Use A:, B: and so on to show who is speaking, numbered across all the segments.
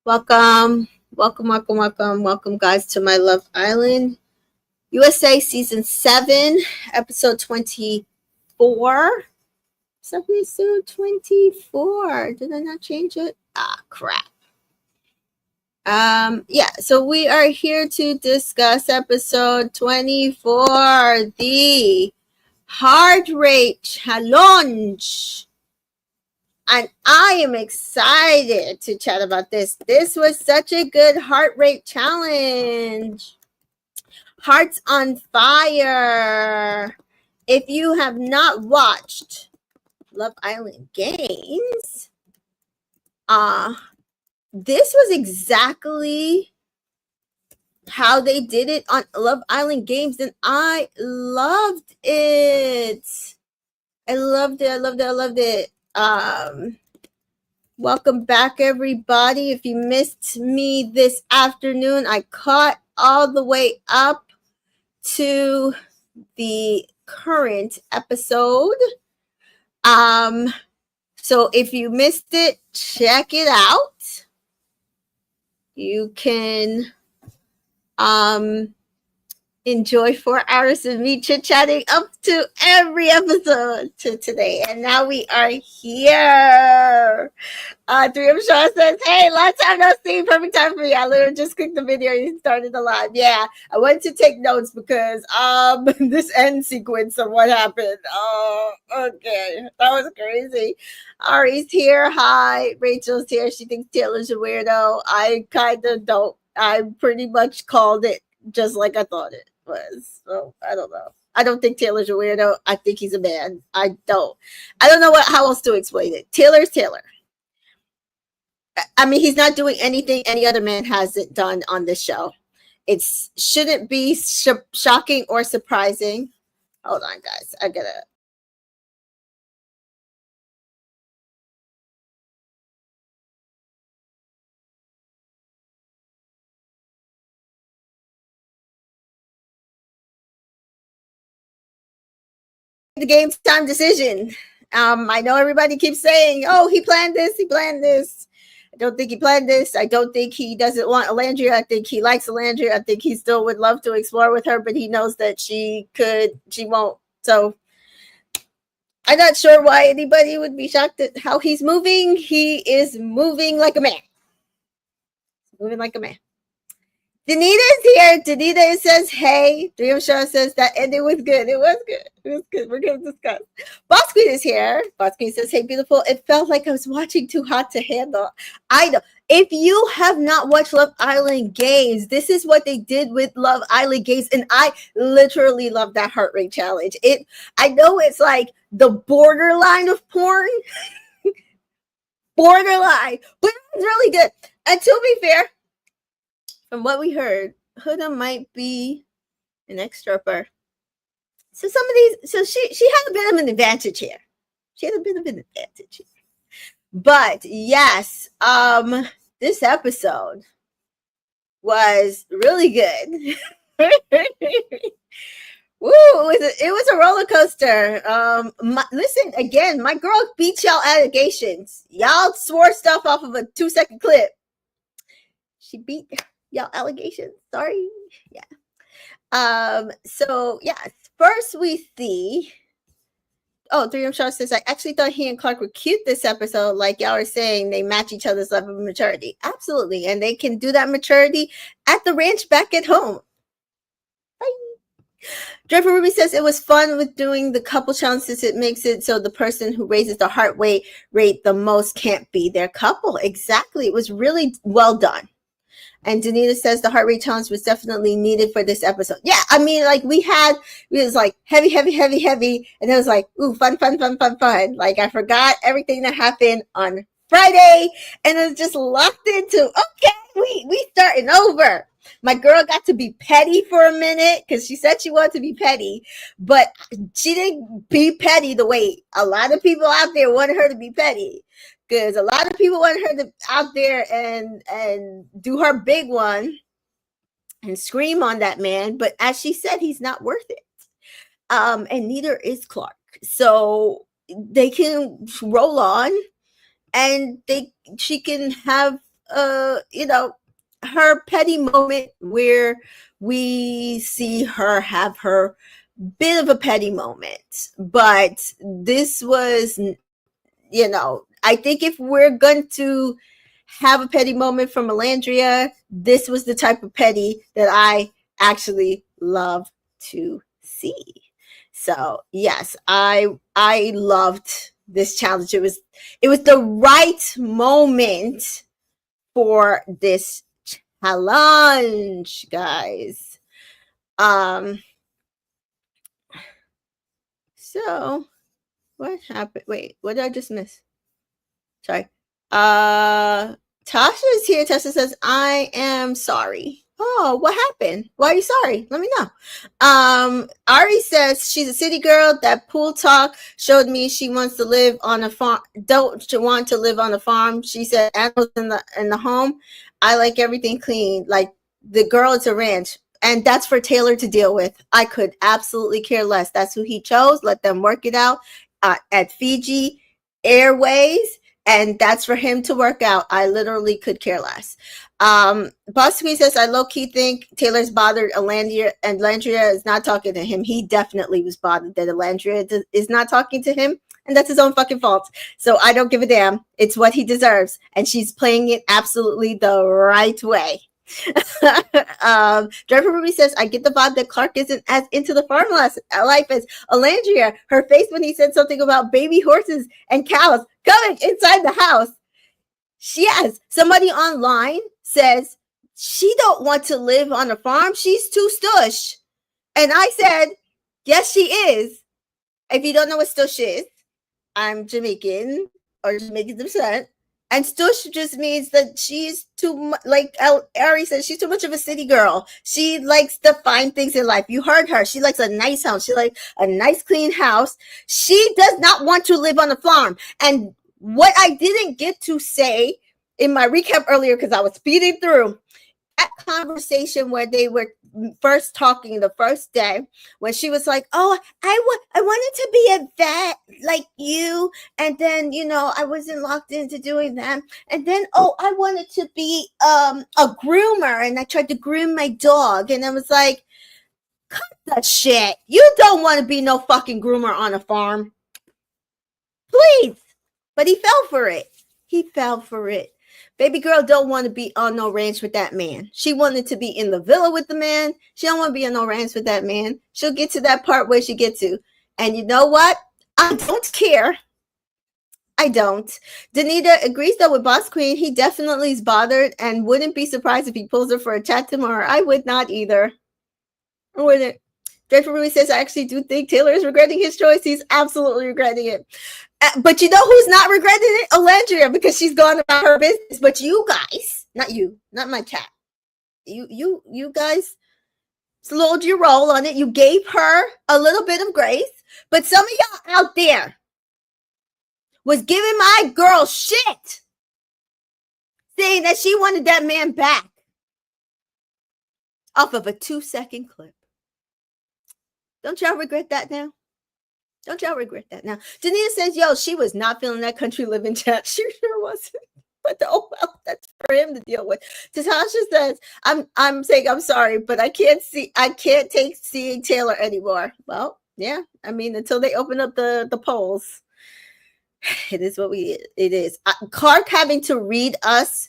A: Welcome, welcome, guys, to my Love Island USA Season 7, Episode 24. Episode 24. Did I not change it? Ah, crap. So we are here to discuss Episode 24, the Heart Rate Challenge. And I am excited to chat about this. This was such a good heart rate challenge. Hearts on Fire. If you have not watched Love Island Games, this was exactly how they did it on Love Island Games, and I loved it. I loved it. Welcome back, everybody. If you missed me this afternoon, I caught all the way up to the current episode. So if you missed it, check it out. You can enjoy 4 hours of me chit-chatting up to every episode to today. And now we are here. Three Shaw says, hey, long time no see. Perfect time for me. I literally just clicked the video and started the live. Yeah, I went to take notes because this end sequence of what happened. Oh, okay. That was crazy. Ari's here. Hi. Rachel's here. She thinks Taylor's a weirdo. I kind of don't. I pretty much called it just like I thought it was. So I don't know. I don't think Taylor's a weirdo. I think he's a man. I don't know how else to explain it. Taylor's Taylor. I mean, he's not doing anything any other man hasn't done on this show. It shouldn't be shocking or surprising. Hold on, guys. I gotta. The game time decision. I know everybody keeps saying, oh, he planned this. I don't think he planned this. I don't think he doesn't want Alandria. I think he likes Alandria. I think he still would love to explore with her, but he knows that she won't. So I'm not sure why anybody would be shocked at how he's moving. He is moving like a man. Moving like a man. Danita's here. Danita says, hey. Dream Shaw says that ending was good. It was good. We're going to discuss. Boss Queen is here. Boss Queen says, hey, beautiful. It felt like I was watching Too Hot to Handle. I know. If you have not watched Love Island Games, this is what they did with Love Island Games. And I literally love that heart rate challenge. I know it's like the borderline of porn. Borderline. But it's really good. And to be fair, from what we heard, Huda might be an ex-stripper. So some of these, so she had a bit of an advantage here. But yes, this episode was really good. Woo, it was a roller coaster. Listen, again, my girl beat y'all allegations. Y'all swore stuff off of a 2-second clip. She beat y'all allegations. Sorry. Yeah. So yeah, first we see. Oh, 3M Shaw says, I actually thought he and Clark were cute this episode. Like y'all are saying, they match each other's level of maturity. Absolutely. And they can do that maturity at the ranch back at home. Bye. Driver Ruby says it was fun with doing the couple challenge since it makes it so the person who raises the heart rate the most can't be their couple. Exactly. It was really well done. And Danita says the heart rate challenge was definitely needed for this episode. Yeah, I mean, like it was like heavy. And it was like, ooh, fun. Like I forgot everything that happened on Friday. And it was just locked into, okay, we starting over. My girl got to be petty for a minute because she said she wanted to be petty, but she didn't be petty the way a lot of people out there wanted her to be petty. Because a lot of people want her to out there and do her big one and scream on that man. But as she said, he's not worth it. And neither is Clark. So they can roll on and she can have her petty moment where we see her have her bit of a petty moment. But this was, I think if we're going to have a petty moment from Alandria, this was the type of petty that I actually love to see. So yes, I loved this challenge. It was the right moment for this challenge, guys. So what happened? Wait, what did I just miss? Sorry. Tasha is here. Tasha says, I am sorry. Oh, what happened? Why are you sorry? Let me know. Ari says she's a city girl. That pool talk showed me she wants to live on a farm. Don't want to live on a farm. She said animals in the home. I like everything clean. Like the girl, it's a ranch. And that's for Taylor to deal with. I could absolutely care less. That's who he chose. Let them work it out at Fiji Airways. And that's for him to work out. I literally could care less. Boss Queen says, I low-key think Taylor's bothered Alandria, and Alandria is not talking to him. He definitely was bothered that Alandria is not talking to him, and that's his own fucking fault. So I don't give a damn. It's what he deserves, and she's playing it absolutely the right way. Driver Ruby says, I get the vibe that Clark isn't as into the farm life as Alandria. Her face when he said something about baby horses and cows coming inside the house. Yes, somebody online says she don't want to live on a farm. She's too stush. And I said, yes, she is. If you don't know what stush is, I'm Jamaican or Jamaican descent. And stush just means that she's too much, like Ari said, she's too much of a city girl. She likes the fine things in life. You heard her. She likes a nice house. She likes a nice, clean house. She does not want to live on a farm. And what I didn't get to say in my recap earlier, because I was speeding through, that conversation where they were first talking the first day, when she was like, oh, I wanted to be a vet like you, and then I wasn't locked into doing that, and then I wanted to be a groomer, and I tried to groom my dog, and I was like, cut that shit. You don't want to be no fucking groomer on a farm, please. But he fell for it. Baby girl don't want to be on no ranch with that man. She wanted to be in the villa with the man. She don't want to be on no ranch with that man. She'll get to that part where she gets to. And you know what? I don't care. I don't. Danita agrees though with Boss Queen. He definitely is bothered and wouldn't be surprised if he pulls her for a chat tomorrow. I would not either. I wouldn't. Draper Ruiz says, I actually do think Taylor is regretting his choice. He's absolutely regretting it. But you know who's not regretting it? Alandria, because she's gone about her business. But you guys, not my cat. You guys slowed your roll on it. You gave her a little bit of grace. But some of y'all out there was giving my girl shit, saying that she wanted that man back off of a 2-second clip. Don't y'all regret that now? Don't y'all regret that now? Janita says, yo, she was not feeling that country living chat. She sure wasn't. But oh well, that's for him to deal with. Tatasha says, I'm saying I'm sorry, but I can't take seeing Taylor anymore. Well, yeah. I mean, until they open up the polls, it is what it is. Clark having to read us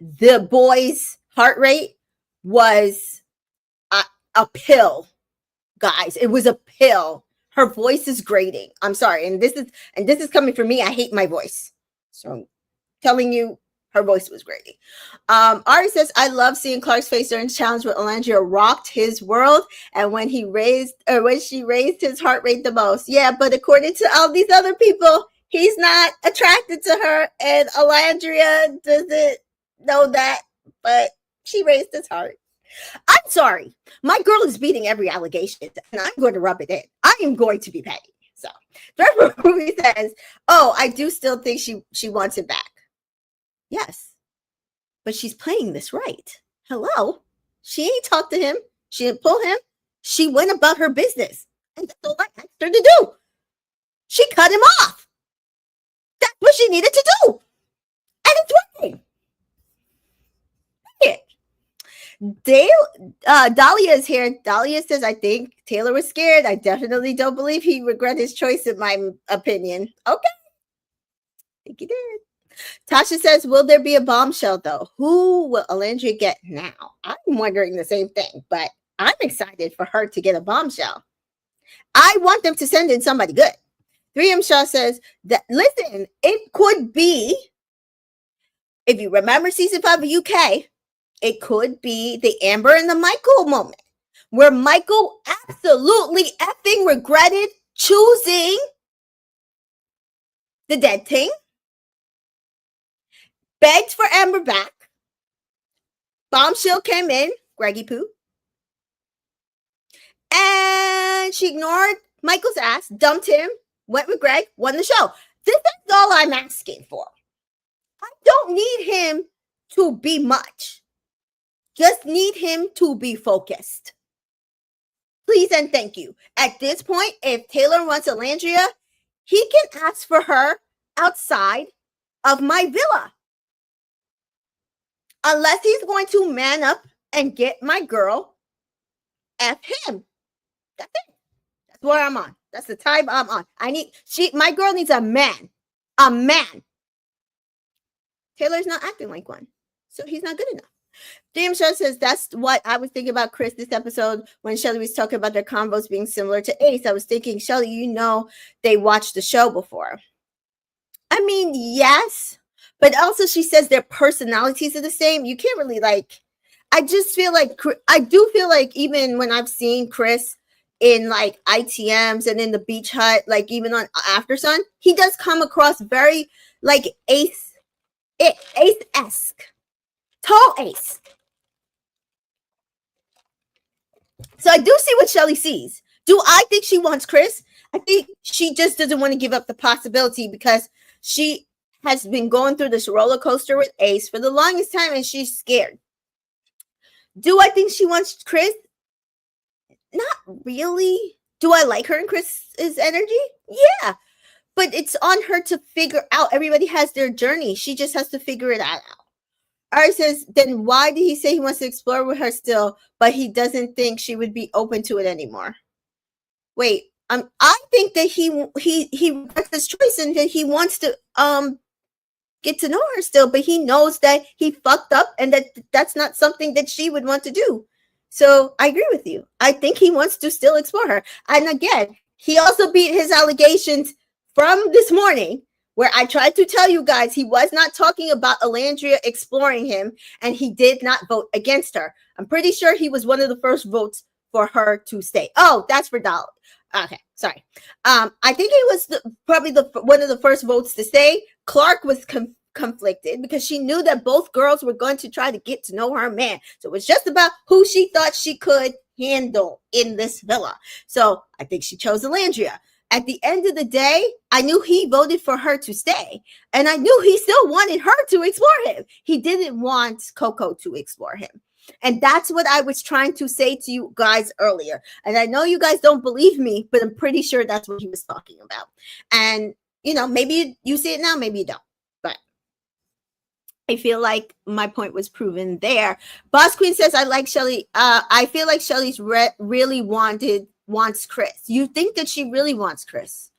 A: the boy's heart rate was a pill. Guys, it was a pill. Her voice is grating. I'm sorry. And this is coming from me. I hate my voice. So I'm telling you, her voice was grating. Ari says, I love seeing Clark's face during challenge with Alandria rocked his world. And when she raised his heart rate the most. Yeah, but according to all these other people, he's not attracted to her. And Alandria doesn't know that, but she raised his heart. I'm sorry. My girl is beating every allegation, and I'm going to rub it in. I am going to be petty. So, Trevor Ruby says, oh, I do still think she wants it back. Yes. But she's playing this right. Hello? She ain't talked to him. She didn't pull him. She went about her business. And that's all I asked her to do. She cut him off. That's what she needed to do. And it's Dahlia is here. Dahlia says, I think Taylor was scared. I definitely don't believe he regret his choice, in my opinion. Okay. I think he did. Tasha says, will there be a bombshell, though? Who will Alandria get now? I'm wondering the same thing, but I'm excited for her to get a bombshell. I want them to send in somebody good. 3M Shaw says that, listen, it could be, if you remember season 5 of UK, it could be the Amber and the Michael moment, where Michael absolutely effing regretted choosing the dead thing, begged for Amber back, bombshell came in, Greggy Poo, and she ignored Michael's ass, dumped him, went with Greg, won the show. This is all I'm asking for. I don't need him to be much. Just need him to be focused. Please and thank you. At this point, if Taylor wants Alandria, he can ask for her outside of my villa. Unless he's going to man up and get my girl, F him. That's it. That's where I'm on. That's the time I'm on. My girl needs a man. A man. Taylor's not acting like one. So he's not good enough. DM Show says, that's what I was thinking about Chris this episode when Shelly was talking about their combos being similar to Ace. I was thinking, Shelly, you know they watched the show before. I mean, yes. But also she says their personalities are the same. You can't really I just feel like, I do feel like even when I've seen Chris in like ITMs and in the beach hut, like even on After Sun, he does come across very like Ace-esque. Tall Ace. So I do see what Shelly sees. Do I think she wants Chris? I think she just doesn't want to give up the possibility because she has been going through this roller coaster with Ace for the longest time and she's scared. Do I think she wants Chris? Not really. Do I like her and Chris's energy? Yeah. But it's on her to figure out. Everybody has their journey. She just has to figure it out. Ari says, then why did he say he wants to explore with her still, but he doesn't think she would be open to it anymore? Wait, I think that he regrets his choice and that he wants to get to know her still, but he knows that he fucked up and that's not something that she would want to do. So I agree with you. I think he wants to still explore her. And again, he also beat his allegations from this morning, where I tried to tell you guys he was not talking about Alandria exploring him, and he did not vote against her. I'm pretty sure he was one of the first votes for her to stay. Oh, that's for Dollar. Okay, sorry. I think he was probably one of the first votes to stay. Clark was conflicted because she knew that both girls were going to try to get to know her man. So it was just about who she thought she could handle in this villa. So I think she chose Alandria. At the end of the day, I knew he voted for her to stay, and I knew he still wanted her to explore him. He didn't want Coco to explore him. And that's what I was trying to say to you guys earlier. And I know you guys don't believe me, but I'm pretty sure that's what he was talking about. And, you know, maybe you see it now, maybe you don't. But I feel like my point was proven there. Boss Queen says, I like Shelly. I feel like Shelly's really wants Chris. You think that she really wants Chris?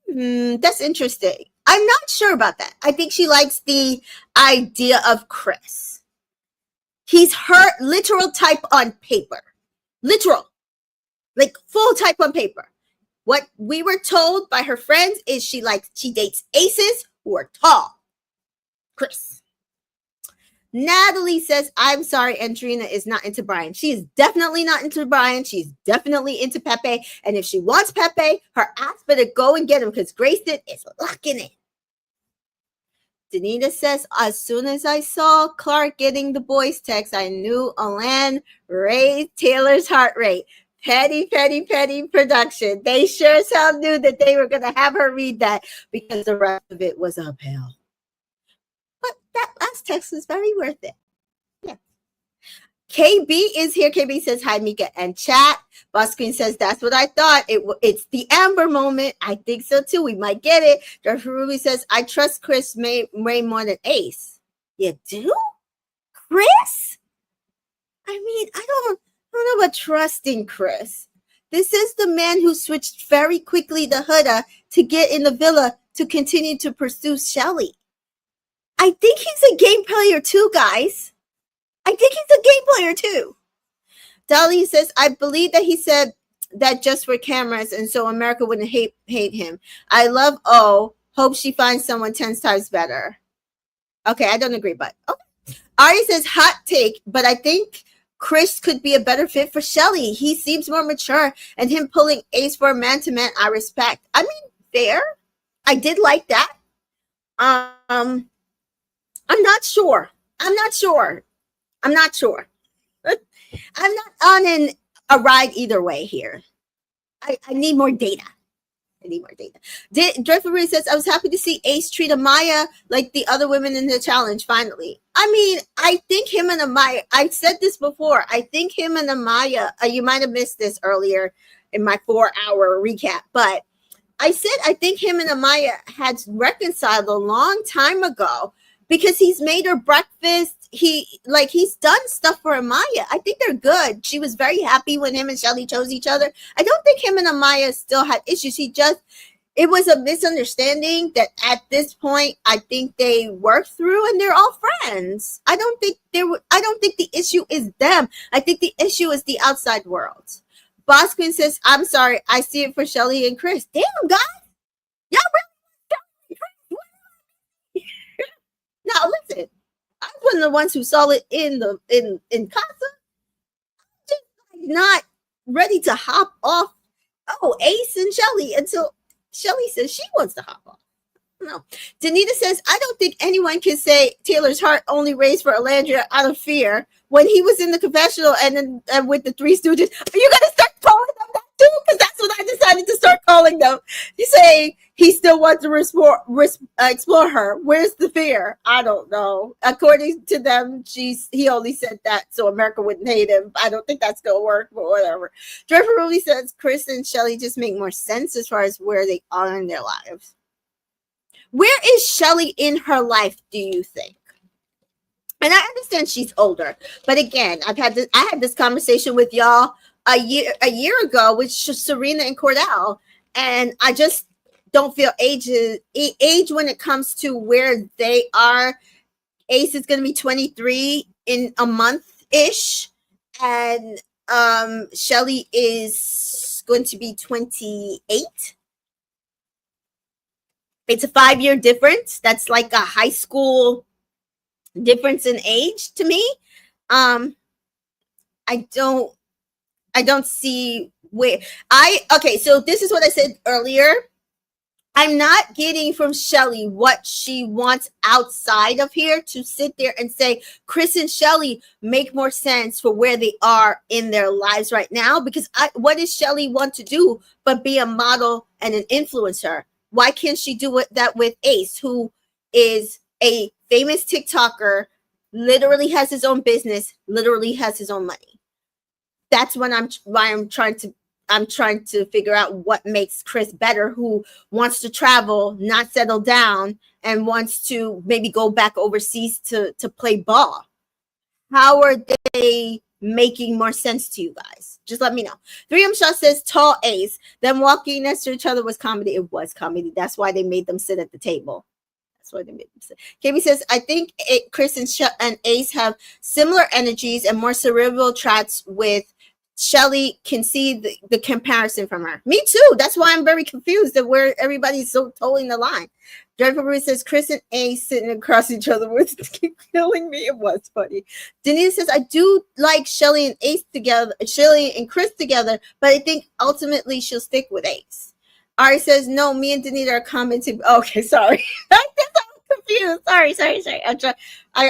A: That's interesting. I'm not sure about that. I think she likes the idea of Chris. He's her literal type on paper. Literal. Like full type on paper. What we were told by her friends is she dates aces who are tall. Chris. Natalie says, I'm sorry, Andrina is not into Brian. She is definitely not into Brian. She's definitely into Pepe. And if she wants Pepe, her ass better go and get him because Grayson is locking it. Danita says, as soon as I saw Clark getting the boys text, I knew Alan raised Taylor's heart rate. Petty production. They sure as hell knew that they were going to have her read that because the rest of it was uphill. But that last text was very worth it. Yeah. KB is here. KB says, hi, Mika and chat. Boss Queen says, that's what I thought. It's the Amber moment. I think so too. We might get it. Dorothy Ruby says, I trust Chris way more than Ace. You do? Chris? I mean, I don't know about trusting Chris. This is the man who switched very quickly to Huda to get in the villa to continue to pursue Shelly. I think he's a game player too, guys. I think he's a game player too. Dolly says, I believe that he said that just for cameras and so America wouldn't hate him. I love O. Hope she finds someone 10 times better. Okay, I don't agree, but okay. Ari says, hot take, but I think Chris could be a better fit for Shelly. He seems more mature, and him pulling Ace for a man-to-man, I respect. I mean, fair. I did like that. I'm not sure. I'm not sure. I'm not sure. I'm not on a ride either way here. I need more data. I need more data. Dreadful Marie says, I was happy to see Ace treat Amaya like the other women in the challenge, finally. I mean, I think him and Amaya, I said this before, I think him and Amaya, you might have missed this earlier in my 4-hour recap, but I said I think him and Amaya had reconciled a long time ago because he's made her breakfast. He's done stuff for Amaya. I think they're good. She was very happy when him and Shelly chose each other. I don't think him and Amaya still had issues. It was a misunderstanding that at this point I think they worked through and they're all friends. I don't think the issue is them. I think the issue is the outside world. Boss Queen says, I'm sorry, I see it for Shelly and Chris. Damn, guys. Y'all really Chris. Now listen, I was one of the ones who saw it in Casa. Just not ready to hop off. Oh, Ace and Shelly until Shelly says she wants to hop off. No. Danita says, I don't think anyone can say Taylor's heart only raised for Alandria out of fear. When he was in the confessional and with the Three Stooges, are you going to start calling them that too? Because that's what I decided to start calling them. You say he still wants to explore her. Where's the fear? I don't know. According to them, he only said that so America wouldn't hate him. I don't think that's going to work, but whatever. Trevor Ruby says Chris and Shelly just make more sense as far as where they are in their lives. Where is Shelly in her life, do you think? And I understand she's older, but again, I had this conversation with y'all a year ago with Serena and Cordell, and I just don't feel age when it comes to where they are. Ace is going to be 23 in a month ish, and Shelly is going to be 28. It's a 5-year difference. That's like a high school difference in age to me. I don't see where okay, so this is what I said earlier. I'm not getting from Shelly what she wants outside of here to sit there and say Chris and Shelly make more sense for where they are in their lives right now, because what does Shelly want to do but be a model and an influencer? Why can't she do that with Ace, who is a famous TikToker, literally has his own business, literally has his own money? That's why I'm trying to figure out what makes Chris better, who wants to travel, not settle down, and wants to maybe go back overseas to play ball. How are they making more sense to you guys? Just let me know. 3M Shaw says tall Ace. Them walking next to each other was comedy. It was comedy. That's why they made them sit at the table. That's why they made them sit. KB says, I think Chris and Ace have similar energies and more cerebral traits with Shelly. Can see the comparison from her. Me too. That's why I'm very confused at where everybody's so towing the line. Jennifer Ruiz says Chris and Ace sitting across each other was killing me. It was funny. Denise says I do like Shelly and Ace together, Shelly and Chris together, but I think ultimately she'll stick with Ace. Ari says no. Me and Denise are commenting. Okay, sorry. I'm confused. Sorry.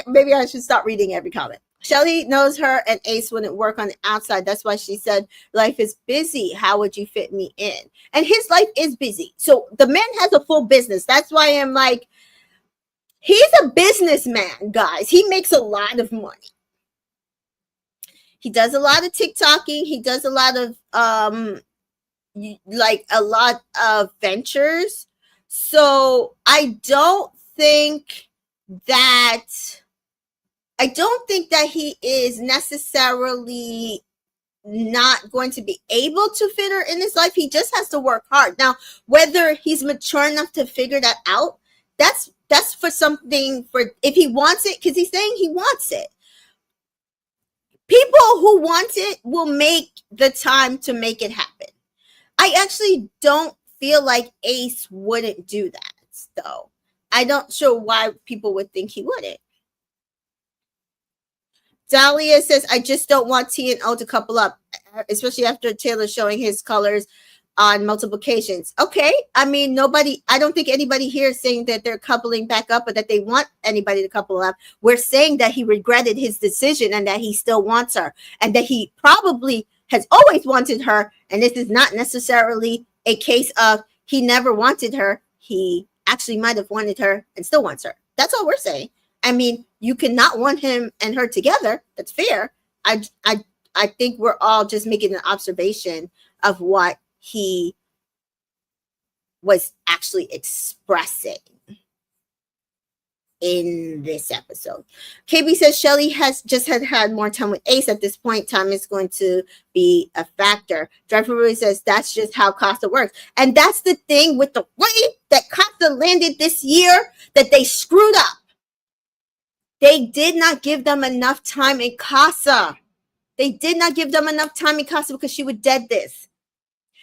A: Maybe I should stop reading every comment. Shelly knows her and Ace wouldn't work on the outside. That's why she said, life is busy. How would you fit me in? And his life is busy. So the man has a full business. That's why I'm like, he's a businessman, guys. He makes a lot of money. He does a lot of TikToking. He does a lot of, ventures. So I don't think that I don't think that he is necessarily not going to be able to fit her in his life. He just has to work hard. Now, whether he's mature enough to figure that out, that's for something for if he wants it, because he's saying he wants it. People who want it will make the time to make it happen. I actually don't feel like Ace wouldn't do that, though. I don't sure why people would think he wouldn't. Dahlia says, I just don't want T and O to couple up, especially after Taylor showing his colors on multiple occasions. Okay. I mean, I don't think anybody here is saying that they're coupling back up or that they want anybody to couple up. We're saying that he regretted his decision and that he still wants her and that he probably has always wanted her. And this is not necessarily a case of he never wanted her. He actually might have wanted her and still wants her. That's all we're saying. I mean, you cannot want him and her together. That's fair. I think we're all just making an observation of what he was actually expressing in this episode. KB says Shelly has just had more time with Ace. At this point, time is going to be a factor. Driver really says that's just how Casa works. And that's the thing with the way that Casa landed this year, that they screwed up. They did not give them enough time in Casa. They did not give them enough time in Casa because she would dead this.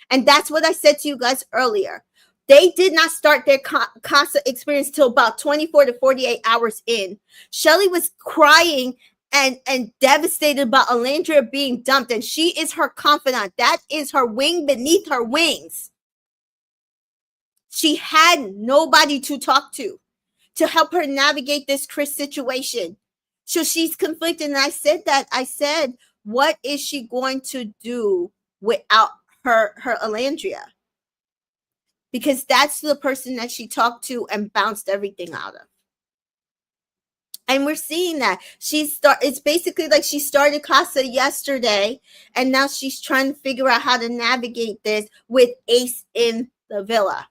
A: And that's what I said to you guys earlier. They did not start their Casa experience till about 24 to 48 hours in. Shelly was crying and devastated about Alandria being dumped, and she is her confidant. That is her wing beneath her wings. She had nobody to talk to help her navigate this Chris situation. So she's conflicted. And I said, what is she going to do without her Alandria? Because that's the person that she talked to and bounced everything out of. And we're seeing that. It's basically like she started Casa yesterday, and now she's trying to figure out how to navigate this with Ace in the villa.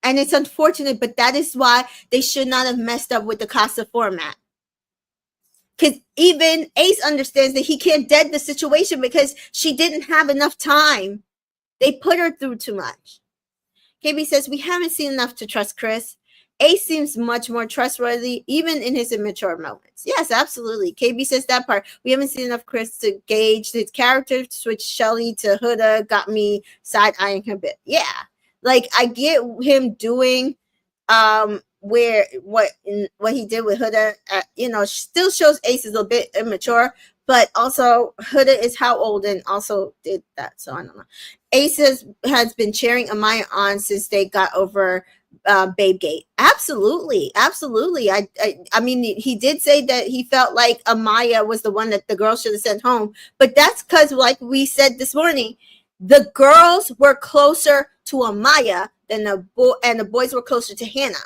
A: And it's unfortunate, but that is why they should not have messed up with the Casa format. Because even Ace understands that he can't dead the situation because she didn't have enough time. They put her through too much. KB says, we haven't seen enough to trust Chris. Ace seems much more trustworthy, even in his immature moments. Yes, absolutely. KB says that part. We haven't seen enough Chris to gauge his character. Switch Shelly to Huda got me side-eyeing her a bit. Yeah. Like, I get him doing what he did with Huda, still shows Ace is a bit immature, but also Huda is how old and also did that. So I don't know. Ace has been cheering Amaya on since they got over Babegate. Absolutely. I mean, he did say that he felt like Amaya was the one that the girl should have sent home, but that's because, like we said this morning, the girls were closer to Amaya than the boys were closer to Hannah.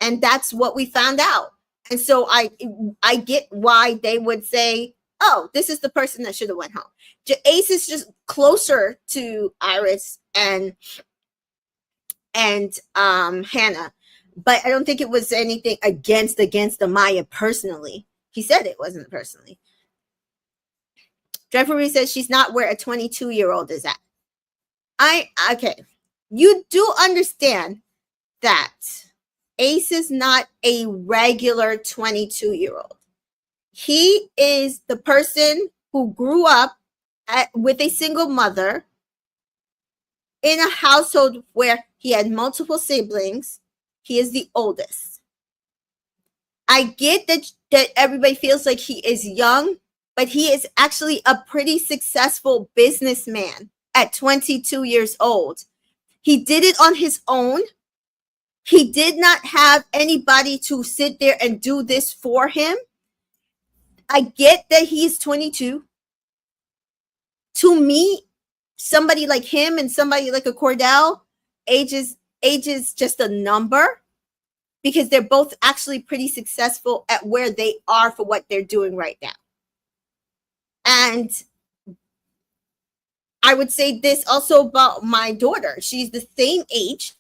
A: And that's what we found out. And so I get why they would say, oh, this is the person that should have went home. Ace is just closer to Iris and Hannah. But I don't think it was anything against Amaya personally. He said it wasn't personally. Jeffrey says she's not where a 22-year-old is at. Okay. You do understand that Ace is not a regular 22-year-old. He is the person who grew up with a single mother in a household where he had multiple siblings. He is the oldest. I get that everybody feels like he is young, but he is actually a pretty successful businessman at 22 years old. He did it on his own. He did not have anybody to sit there and do this for him. I get that he's 22. To me, somebody like him and somebody like a Cordell, age is just a number, because they're both actually pretty successful at where they are for what they're doing right now. And I would say this also about my daughter. She's the same age,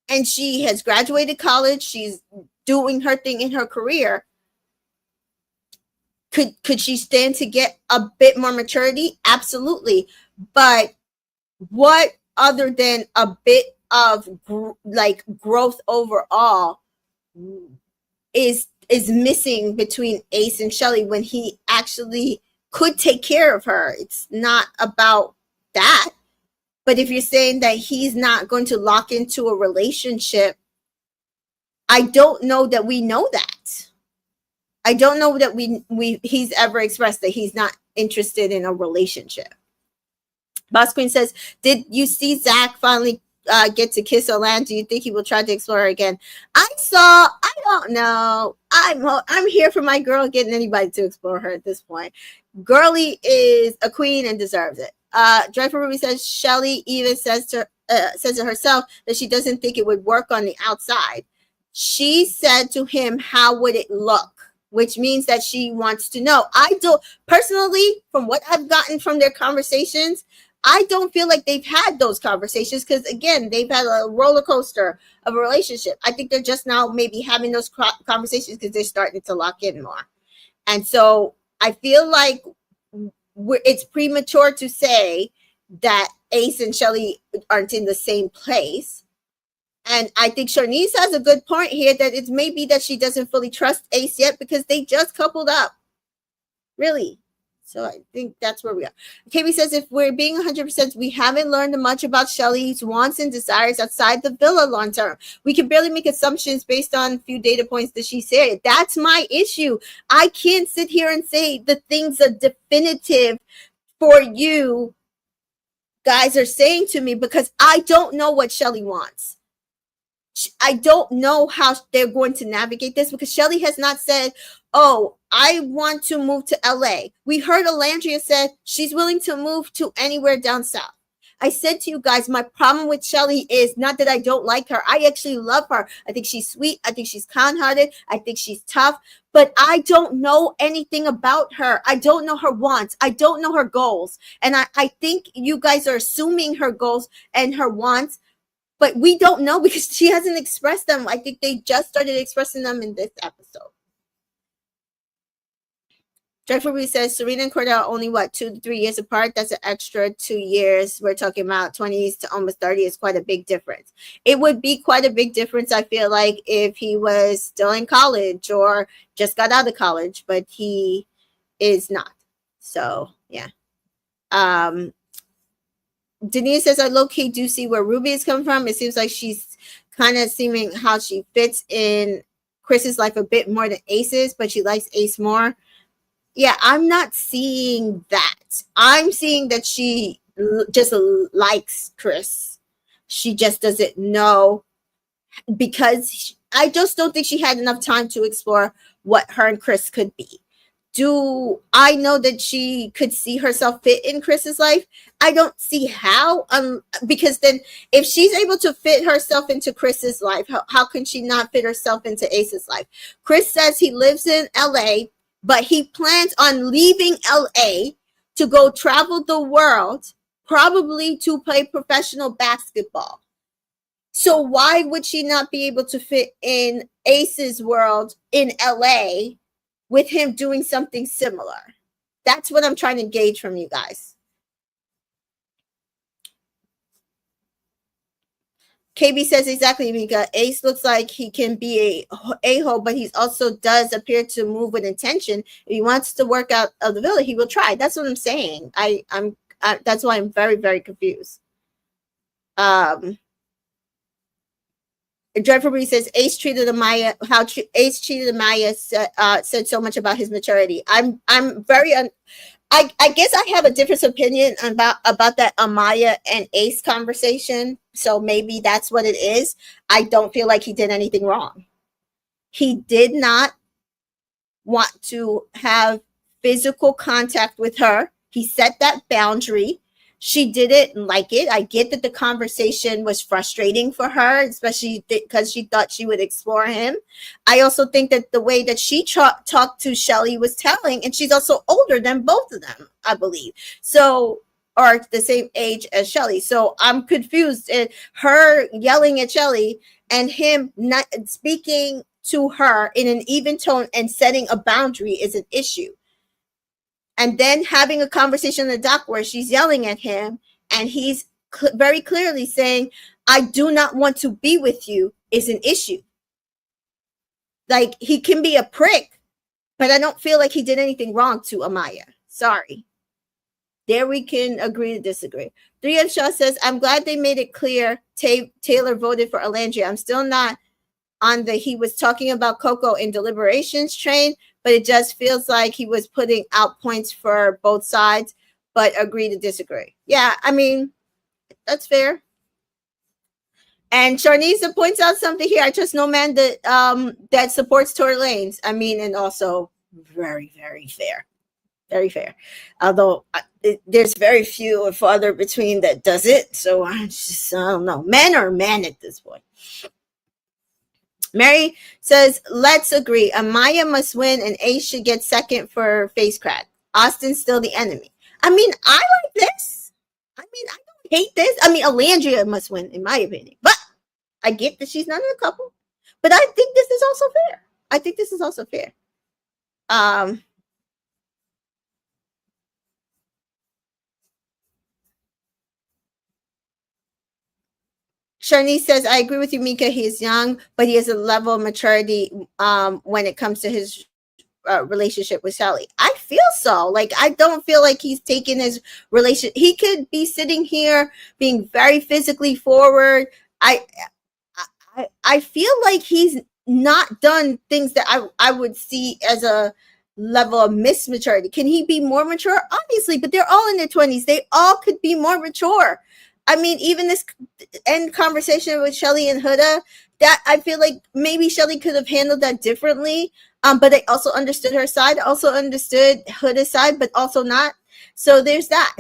A: and she has graduated college. She's doing her thing in her career. Could she stand to get a bit more maturity? Absolutely. But what other than a bit of like growth overall is missing between Ace and Shelly when he actually could take care of her? It's not about that. But if you're saying that he's not going to lock into a relationship, I don't know that we know that. I don't know that he's ever expressed that he's not interested in a relationship. Boss Queen says, did you see Zach finally get to kiss Alandria? Do you think he will try to explore her again? I don't know. I'm here for my girl getting anybody to explore her at this point. Girly is a queen and deserves it. Joyful Ruby says Shelly even says it herself that she doesn't think it would work on the outside. She said to him, how would it look? Which means that she wants to know. I don't personally, from what I've gotten from their conversations, I don't feel like they've had those conversations because, again, they've had a roller coaster of a relationship. I think they're just now maybe having those conversations because they're starting to lock in more. And so I feel like it's premature to say that Ace and Shelly aren't in the same place. And I think Sharnice has a good point here that it's maybe that she doesn't fully trust Ace yet because they just coupled up. Really. So I think that's where we are. KB says, if we're being 100%, we haven't learned much about Shelly's wants and desires outside the villa long term. We can barely make assumptions based on a few data points that she said. That's my issue. I can't sit here and say the things are definitive for you guys are saying to me because I don't know what Shelly wants. I don't know how they're going to navigate this because Shelly has not said, oh, I want to move to LA. We heard Alandria said she's willing to move to anywhere down south. I said to you guys, my problem with Shelly is not that I don't like her. I actually love her. I think she's sweet. I think she's kind-hearted. I think she's tough. But I don't know anything about her. I don't know her wants. I don't know her goals. And I think you guys are assuming her goals and her wants. But we don't know because she hasn't expressed them. I think they just started expressing them in this episode. Joyful Ruby says Serena and Cordell only 2 to 3 years apart. That's an extra 2 years. We're talking about 20s to almost 30 is quite a big difference. It would be quite a big difference, I feel like, if he was still in college or just got out of college, but he is not. So yeah. Denise says, I low-key do see where Ruby is coming from. It seems like she's kind of seeming how she fits in Chris's life a bit more than Ace's, but she likes Ace more. Yeah, I'm not seeing that. I'm seeing that she just likes Chris. She just doesn't know because I just don't think she had enough time to explore what her and Chris could be. Do I know that she could see herself fit in Chris's life? I don't see how, because then if she's able to fit herself into Chris's life, how can she not fit herself into Ace's life? Chris says he lives in LA, but he plans on leaving LA to go travel the world, probably to play professional basketball. So why would she not be able to fit in Ace's world in LA with him doing something similar? That's what I'm trying to gauge from you guys. KB says exactly, Mika. Ace looks like he can be a-hole, but he also does appear to move with intention. If he wants to work out of the villa, he will try. That's what I'm saying. That's why I'm very, very confused. Joyful Bree says Ace treated Amaya Ace treated Amaya said so much about his maturity. I'm very I guess I have a different opinion about that Amaya and Ace conversation. So maybe that's what it is. I don't feel like he did anything wrong. He did not want to have physical contact with her. He set that boundary. She didn't like it. I get that the conversation was frustrating for her, especially because she thought she would explore him. I also think that the way that she talked to Shelly was telling, and she's also older than both of them, I believe. So, or the same age as Shelly. So I'm confused. Her yelling at Shelly and him not speaking to her in an even tone and setting a boundary is an issue. and then having a conversation in the dock where she's yelling at him, and he's very clearly saying, I do not want to be with you, is an issue. Like, he can be a prick, but I don't feel like he did anything wrong to Amaya. Sorry. There we can agree to disagree. 3M Shaw says, I'm glad they made it clear Taylor voted for Alandria. I'm still not on the he was talking about Coco in deliberations train, but it just feels like he was putting out points for both sides, but agree to disagree. Yeah, I mean, that's fair. And Sharnisa points out something here. I trust no man that supports Tory Lanez. I mean, and also very, very fair. Very fair. Although there's very few or farther between that does it. So I don't know. Men are men at this point. Mary says, let's agree. Amaya must win and Ace should get second for face crack. Austin's still the enemy. I mean, I like this. I mean, I don't hate this. I mean, Alandria must win, in my opinion. But I get that she's not in the couple. But I think this is also fair. I think this is also fair. Sharnice says, I agree with you, Mika. He is young, but he has a level of maturity when it comes to his relationship with Shelly. I feel so. Like, I don't feel like he's taken his relation. He could be sitting here being very physically forward. I feel like he's not done things that I would see as a level of mismaturity. Can he be more mature? Obviously, but they're all in their 20s. They all could be more mature. I mean, even this end conversation with Shelly and Huda, that I feel like maybe Shelly could have handled that differently. But I also understood her side, also understood Huda's side, but also not. So there's that.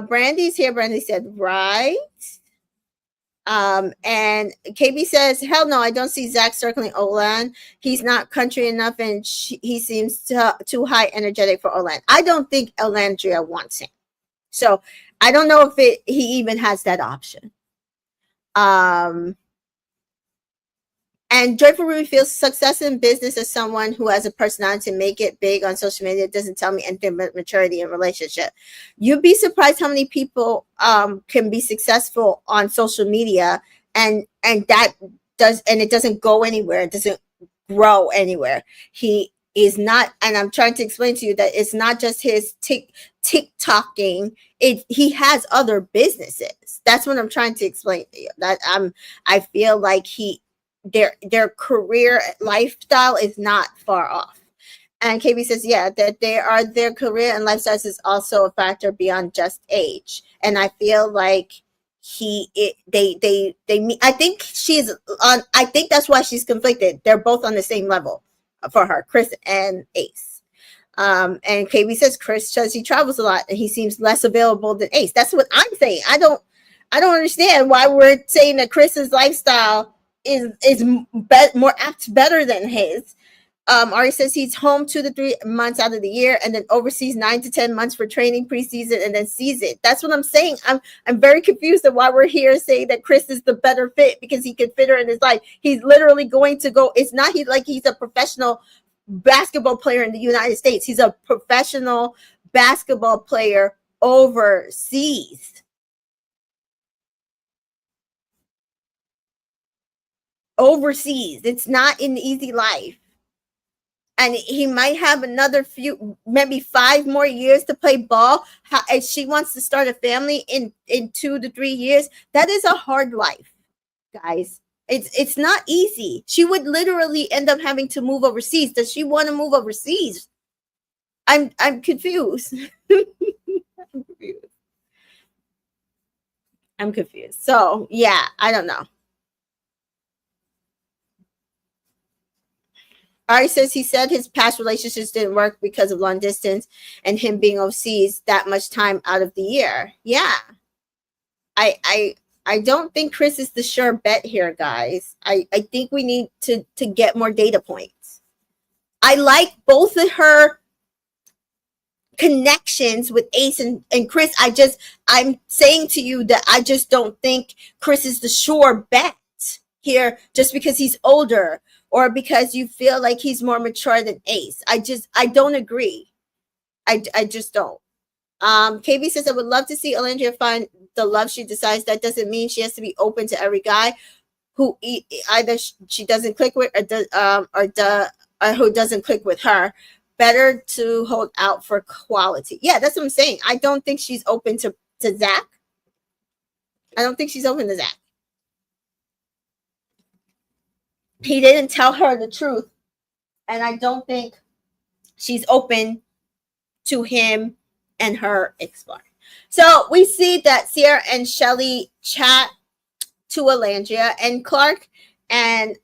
A: Brandy's here. Brandy said, right. And KB says, hell no, I don't see Zach circling Olan. He's not country enough, and he seems too high energetic for Olan. I don't think Alandria wants him. So I don't know if he even has that option. And Joyful Ruby feels success in business as someone who has a personality to make it big on social media. It doesn't tell me anything about maturity in relationship. You'd be surprised how many people can be successful on social media and that it doesn't go anywhere. It doesn't grow anywhere. He is not, and I'm trying to explain to you that it's not just his TikToking. He has other businesses. That's what I'm trying to explain to you. That I feel like their career lifestyle is not far off. And KB says, yeah, that their career and lifestyle is also a factor beyond just age. And I feel like I think she's on, I think that's why she's conflicted. They're both on the same level for her, Chris and Ace. And KB says Chris says he travels a lot and he seems less available than Ace. That's what I'm saying. I don't understand why we're saying that Chris's lifestyle is more apt better than his. Ari says he's home 2 to 3 months out of the year and then overseas 9 to 10 months for training preseason and then sees it. That's what I'm saying. I'm very confused at why we're here saying that Chris is the better fit because he can fit her in his life. He's literally going to go. It's not he's a professional basketball player in the United States. He's a professional basketball player overseas. It's not an easy life. And he might have another maybe 5 more years to play ball. If she wants to start a family in 2 to 3 years, that is a hard life, guys. It's not easy. She would literally end up having to move overseas. Does she want to move overseas? I'm confused. I'm confused. So yeah, I don't know. Ari says he said his past relationships didn't work because of long distance and him being overseas that much time out of the year. Yeah. I don't think Chris is the sure bet here, guys. I think we need to get more data points. I like both of her connections with Ace and Chris. I'm saying to you that I just don't think Chris is the sure bet here just because he's older. or because you feel like he's more mature than Ace. I don't agree. I just don't. KB says, I would love to see Alandria find the love she decides. That doesn't mean she has to be open to every guy who either she doesn't click with or who doesn't click with her. Better to hold out for quality. Yeah, that's what I'm saying. I don't think she's open to Zach. I don't think she's open to Zach. He didn't tell her the truth, and I don't think she's open to him and her exploring. So we see that Sierra and Shelly chat to Alandria, and Clark and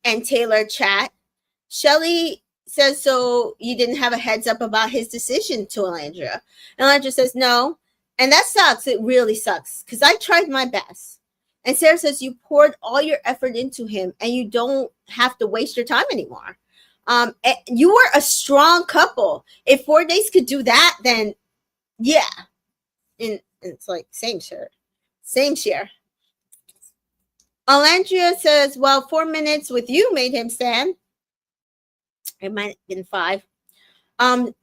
A: Taylor chat. Shelly says, so you didn't have a heads up about his decision to Alandria. And Alandria says, no. And that sucks. It really sucks because I tried my best. And Sarah says, you poured all your effort into him and you don't have to waste your time anymore. You were a strong couple. If 4 days could do that, then yeah. And it's like, same share. Alandria says, well, 4 minutes with you made him stand. It might have been 5.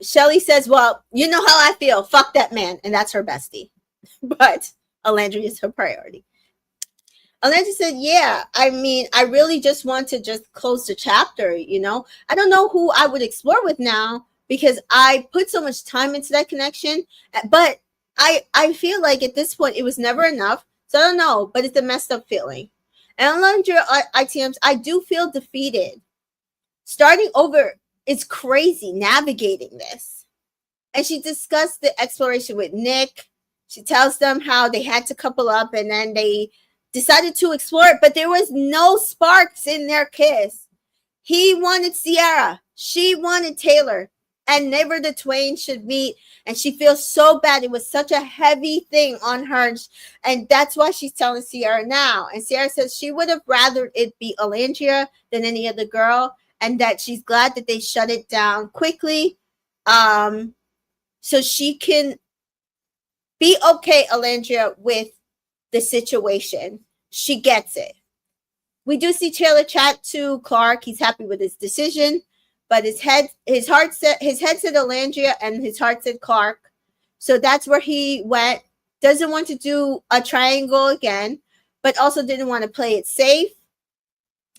A: Shelly says, well, you know how I feel. Fuck that man. And that's her bestie. But Alandria is her priority. Alandria said, yeah, I mean, I really just want to just close the chapter, you know. I don't know who I would explore with now because I put so much time into that connection. But I feel like at this point it was never enough. So I don't know, but it's a messed up feeling. And Alandria ITMs, I do feel defeated. Starting over is crazy navigating this. And she discussed the exploration with Nick. She tells them how they had to couple up and then they decided to explore it, but there was no sparks in their kiss. He wanted Sierra. She wanted Taylor. And never the twain should meet. And she feels so bad. It was such a heavy thing on her. And that's why she's telling Sierra now. And Sierra says she would have rather it be Alandria than any other girl. And that she's glad that they shut it down quickly. So she can be okay, Alandria, with the situation. She gets it. We do see Taylor chat to Clark. He's happy with his decision. But his head said Alandria and his heart said Clark. So that's where he went. Doesn't want to do a triangle again, but also didn't want to play it safe.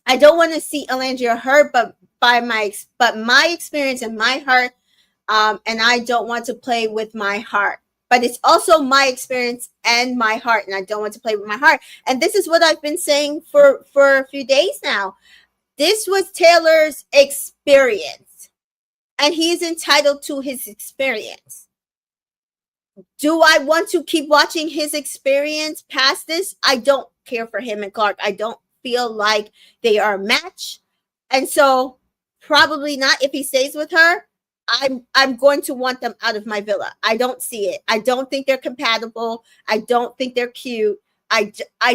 A: I don't want to see Alandria hurt, but my experience and my heart, and I don't want to play with my heart. But it's also my experience and my heart, and I don't want to play with my heart. And this is what I've been saying for a few days now. This was Taylor's experience, and he's entitled to his experience. Do I want to keep watching his experience past this? I don't care for him and Clark. I don't feel like they are a match. And so probably not if he stays with her. I'm going to want them out of my villa. I don't see it. I don't think they're compatible. I don't think they're cute. I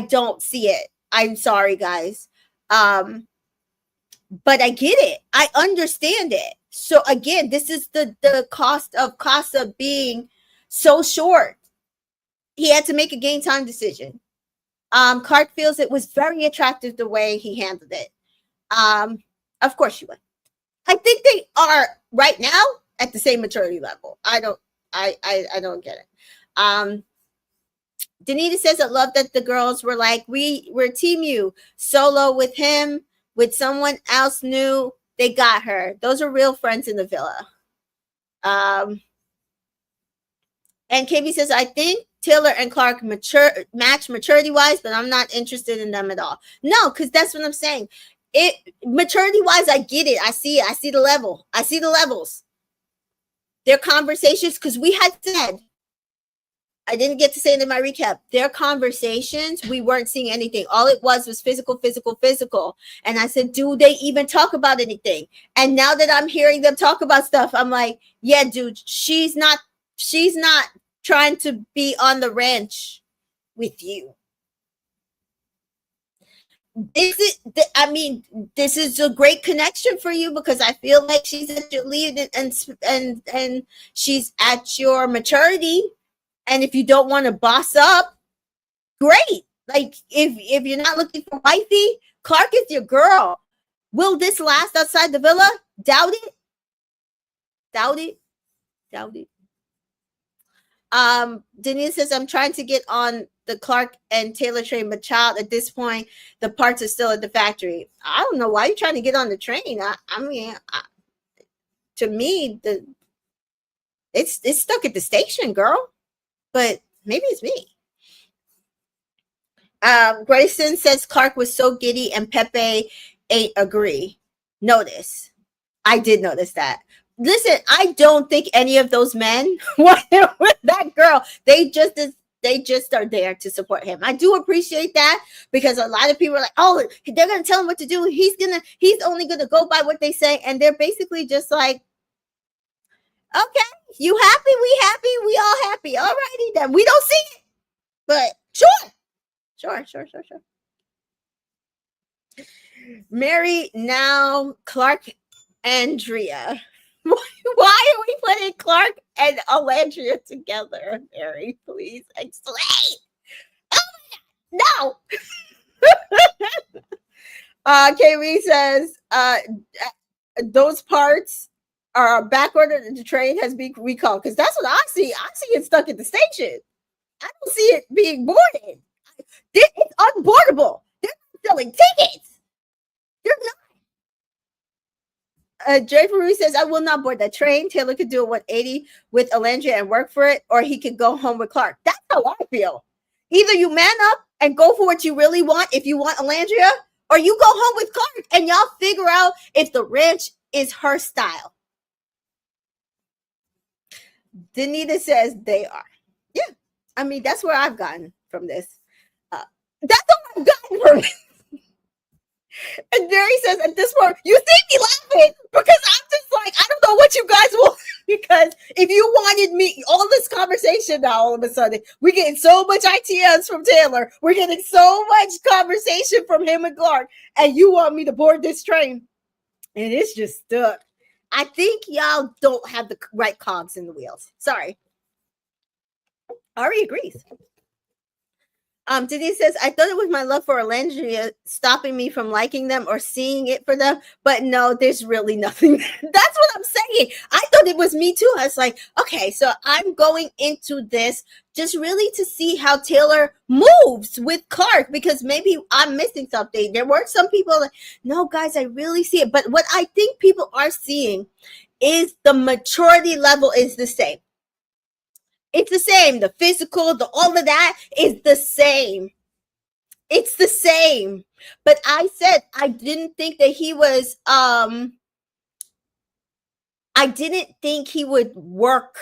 A: don't see it. I'm sorry, guys. But I get it. I understand it. So again, this is the cost of Casa being so short. He had to make a game time decision. Clark feels it was very attractive the way he handled it. Of course you would. I think they are right now at the same maturity level. I don't get it. Danita says, I love that the girls were like, we're team you. Solo with him, with someone else new, they got her. Those are real friends in the villa. And KB says, I think Taylor and Clark match maturity-wise, but I'm not interested in them at all. No, because that's what I'm saying. Maturity-wise, I get it. I see it. I see the level. I see the levels. Their conversations, because we had said, I didn't get to say it in my recap. Their conversations, we weren't seeing anything. All it was physical. And I said, do they even talk about anything? And now that I'm hearing them talk about stuff, I'm like, yeah, dude, she's not trying to be on the ranch with you. This is a great connection for you because I feel like she's at your lead and she's at your maturity. And if you don't want to boss up, great. Like if you're not looking for wifey, Clark is your girl. Will this last outside the villa? Doubt it. Doubt it. Doubt it. Denise says, I'm trying to get on the Clark and Taylor train, but child, at this point, the parts are still at the factory. I don't know why you're trying to get on the train. I mean, to me, it's stuck at the station, girl. But maybe it's me. Grayson says Clark was so giddy and Pepe ain't agree. Notice. I did notice that. Listen, I don't think any of those men wanted with that girl. They just are there to support him. I do appreciate that because a lot of people are like, oh, they're gonna tell him what to do. He's only gonna go by what they say, and they're basically just like, okay, you happy, we all happy. Alrighty then. We don't see it. But sure. Mary now Clark Andrea. Why are we putting Clark and Alandria together, Mary? Please explain. Oh no. Kaylee says those parts are back ordered and the train has been recalled. Because that's what I see. I see it stuck at the station. I don't see it being boarded. It's unboardable. They're not selling tickets. They're not. Jay Farouk says, I will not board that train. Taylor could do a 180 with Alandria and work for it, or he could go home with Clark. That's how I feel. Either you man up and go for what you really want if you want Alandria, or you go home with Clark and y'all figure out if the ranch is her style. Danita says they are. Yeah. I mean, that's where I've gotten from this. That's all I've gotten from it. And Jerry says, at this point, you see me laughing because I'm just like, I don't know what you guys want. Because if you wanted me, all this conversation now, all of a sudden, we're getting so much ITMs from Taylor. We're getting so much conversation from him and Clark. And you want me to board this train. And it's just stuck. I think y'all don't have the right cogs in the wheels. Sorry. Ari agrees. Denise says, I thought it was my love for Alandria stopping me from liking them or seeing it for them, but no, there's really nothing. That's what I'm saying. I thought it was me too. I was like, okay, so I'm going into this just really to see how Taylor moves with Clark because maybe I'm missing something. There were some people like, no, guys, I really see it. But what I think people are seeing is the maturity level is the same. It's the same. The physical, all of that is the same. It's the same. But I said I didn't think that he was I didn't think he would work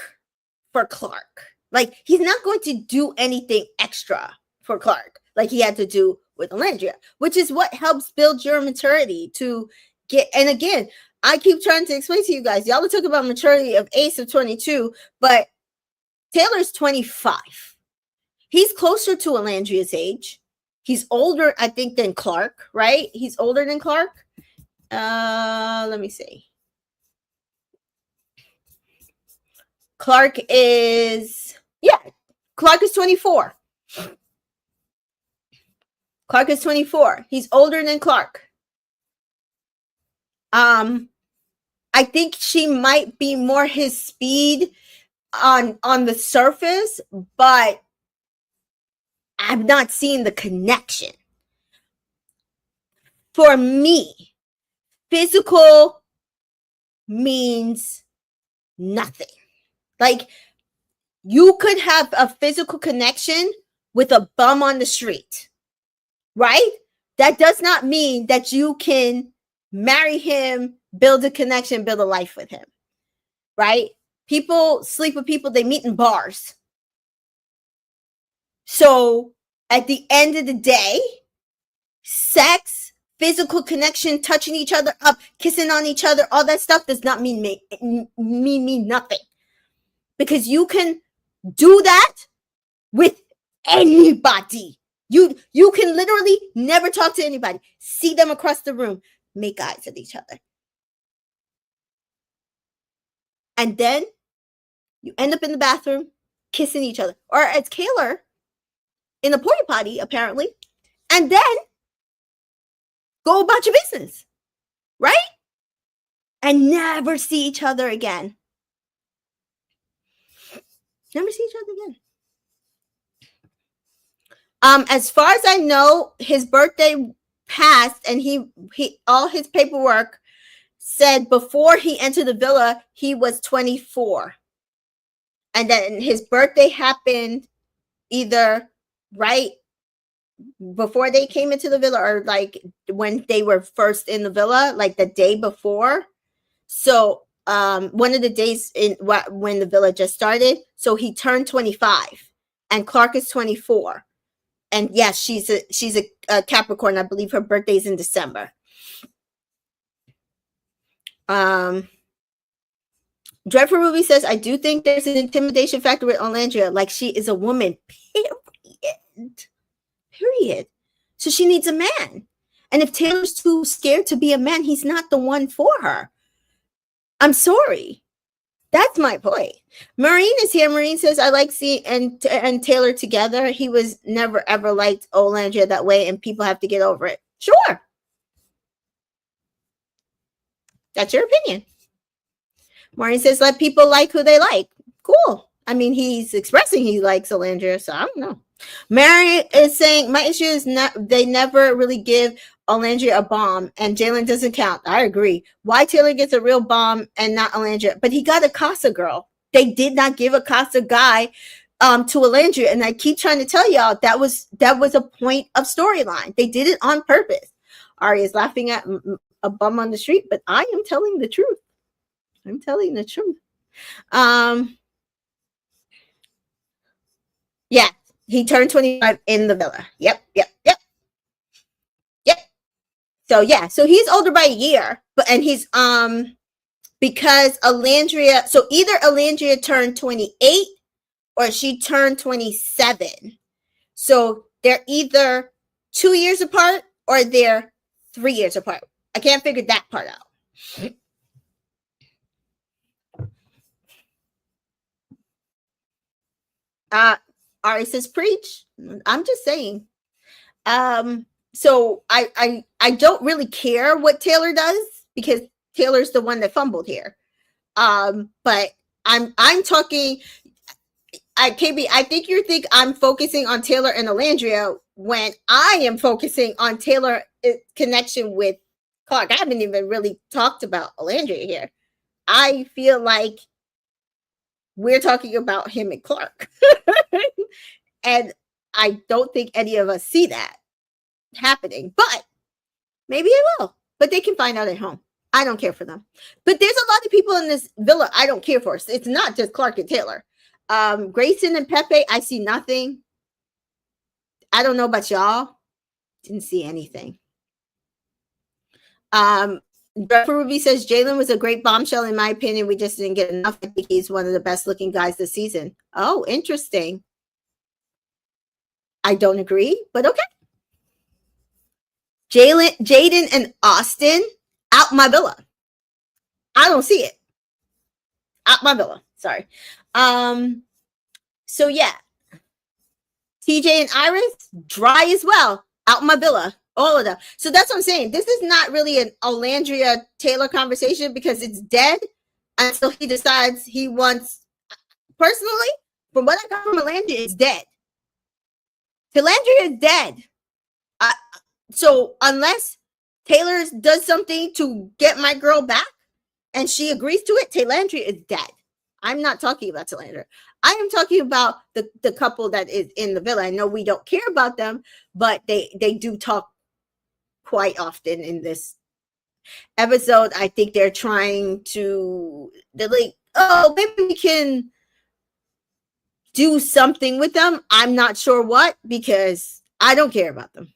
A: for Clark. Like he's not going to do anything extra for Clark like he had to do with Alandria, which is what helps build your maturity to get. And again, I keep trying to explain to you guys, y'all talk about maturity of Ace of 22, but Taylor's 25. He's closer to Alandria's age. He's older, I think, than Clark, right? He's older than Clark. Let me see. Clark is 24. Clark is 24. He's older than Clark. I think she might be more his speed on the surface, but I'm not seeing the connection. For me, physical means nothing. Like you could have a physical connection with a bum on the street, right? That does not mean that you can marry him, build a connection, build a life with him, right? People sleep with people they meet in bars. So at the end of the day, sex, physical connection, touching each other up, kissing on each other, all that stuff does not mean nothing. Because you can do that with anybody. You can literally never talk to anybody. See them across the room, make eyes at each other. And then you end up in the bathroom kissing each other. Or as Kaylor in the porta potty, apparently. And then go about your business, right? And never see each other again. Never see each other again. As far as I know, his birthday passed, and he all his paperwork said before he entered the villa he was 24, and then his birthday happened either right before they came into the villa or like when they were first in the villa, like the day before. So one of the days in when the villa just started, so he turned 25, and Clark is 24. And yes, she's a Capricorn. I believe her birthday's in December. Dreadful Ruby says, I do think there's an intimidation factor with Alandria. Like, she is a woman, period. So she needs a man. And if Taylor's too scared to be a man, he's not the one for her. I'm sorry. That's my point. Maureen is here. Maureen says, I like seeing and Taylor together. He was never, ever liked Alandria that way, and people have to get over it. Sure. That's your opinion. Maureen says, let people like who they like. Cool. I mean, he's expressing he likes Alandria, so I don't know. Mary is saying, my issue is not they never really give Alandria a bomb, and Jalen doesn't count. I agree. Why Taylor gets a real bomb and not Alandria? But he got a Casa girl. They did not give a Casa guy to Alandria, and I keep trying to tell y'all that was a point of storyline. They did it on purpose. Ari is laughing at a bum on the street, but I am telling the truth. I'm telling the truth. Yeah, he turned 25 in the villa. Yep. So yeah, so he's older by a year, and he's because Alandria, so either Alandria turned 28 or she turned 27. So they're either 2 years apart or they're 3 years apart. I can't figure that part out. Ari says, preach. I'm just saying. So I don't really care what Taylor does because Taylor's the one that fumbled here. But I'm talking. KB, I think you think I'm focusing on Taylor and Alandria when I am focusing on Taylor's connection with Clark. I haven't even really talked about Alandria here. I feel like we're talking about him and Clark. And I don't think any of us see that happening, but maybe it will. But they can find out at home. I don't care for them. But there's a lot of people in this villa I don't care for. It's not just Clark and Taylor. Grayson and Pepe, I see nothing. I don't know about y'all. Didn't see anything. Dreadful Ruby says Jalen was a great bombshell in my opinion. We just didn't get enough. I think he's one of the best looking guys this season. Oh, interesting. I don't agree, but okay. Jaden and Austin out my villa. I don't see it. Out my villa. Sorry. So yeah. TJ and Iris, dry as well. Out my villa. All of them. So that's what I'm saying. This is not really an Alandria Taylor conversation because it's dead until he decides he wants. Personally, from what I got from Alandria, it's dead. Alandria is dead. So unless Taylor does something to get my girl back and she agrees to it, Talandria is dead. I'm not talking about Talandria. I am talking about the couple that is in the villa. I know we don't care about them, but they do talk quite often in this episode. I think they're trying to, they're like, oh, maybe we can do something with them. I'm not sure what, because I don't care about them.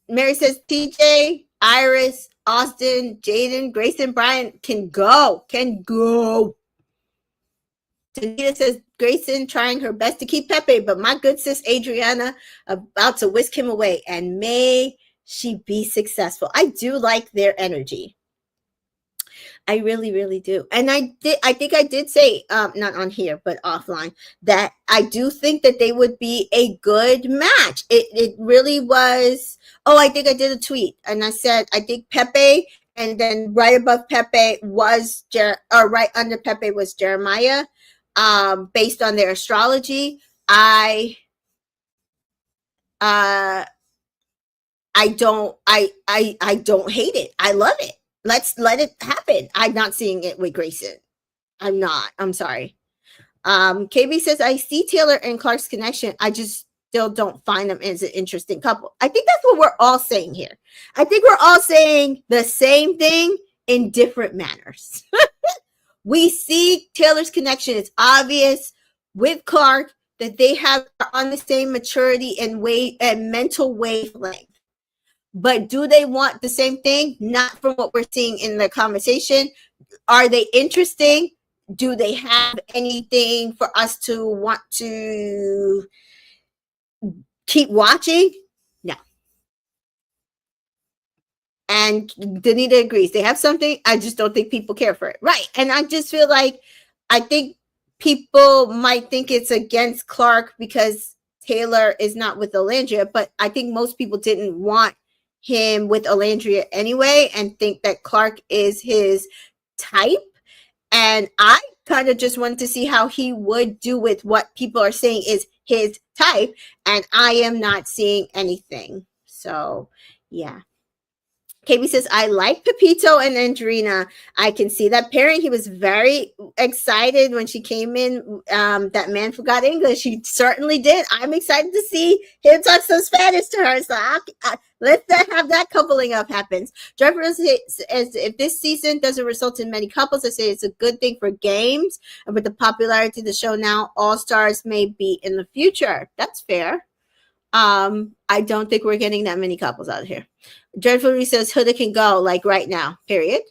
A: Mary says TJ, Iris, Austin, Jaden, Grayson, Brian can go. Tanita says Grayson trying her best to keep Pepe, but my good sis Adriana about to whisk him away, and may she be successful. I do like their energy. I really, really do. And I think I did say, not on here, but offline, that I do think that they would be a good match. It really was. Oh, I think I did a tweet and I said, I think Pepe, and then right above Pepe was, or right under Pepe was Jeremiah, based on their astrology. Uh, I don't hate it. I love it. Let's let it happen. I'm not seeing it with Grayson. I'm not. I'm sorry. KB says, I see Taylor and Clark's connection. I just still don't find them as an interesting couple. I think that's what we're all saying here. I think we're all saying the same thing in different manners. We see Taylor's connection. It's obvious with Clark that they have on the same maturity and mental wavelength. But do they want the same thing? Not from what we're seeing in the conversation. Are they interesting? Do they have anything for us to want to keep watching? No. And Danita agrees. They have something. I just don't think people care for it. Right. And I just feel like, I think people might think it's against Clark because Taylor is not with Alandria, but I think most people didn't want him with Alandria anyway and think that Clark is his type. And I kind of just wanted to see how he would do with what people are saying is his type. And I am not seeing anything. So, yeah. KB says, I like Pepito and Andrina. I can see that pairing. He was very excited when she came in. That man forgot English. He certainly did. I'm excited to see him talk some Spanish to her. So let's have that coupling up happens. Jeffrey says, if this season doesn't result in many couples, I say it's a good thing for games. And with the popularity of the show now, all stars may be in the future. That's fair. I don't think we're getting that many couples out here. Dreadful Ruth says Huda can go like right now, period.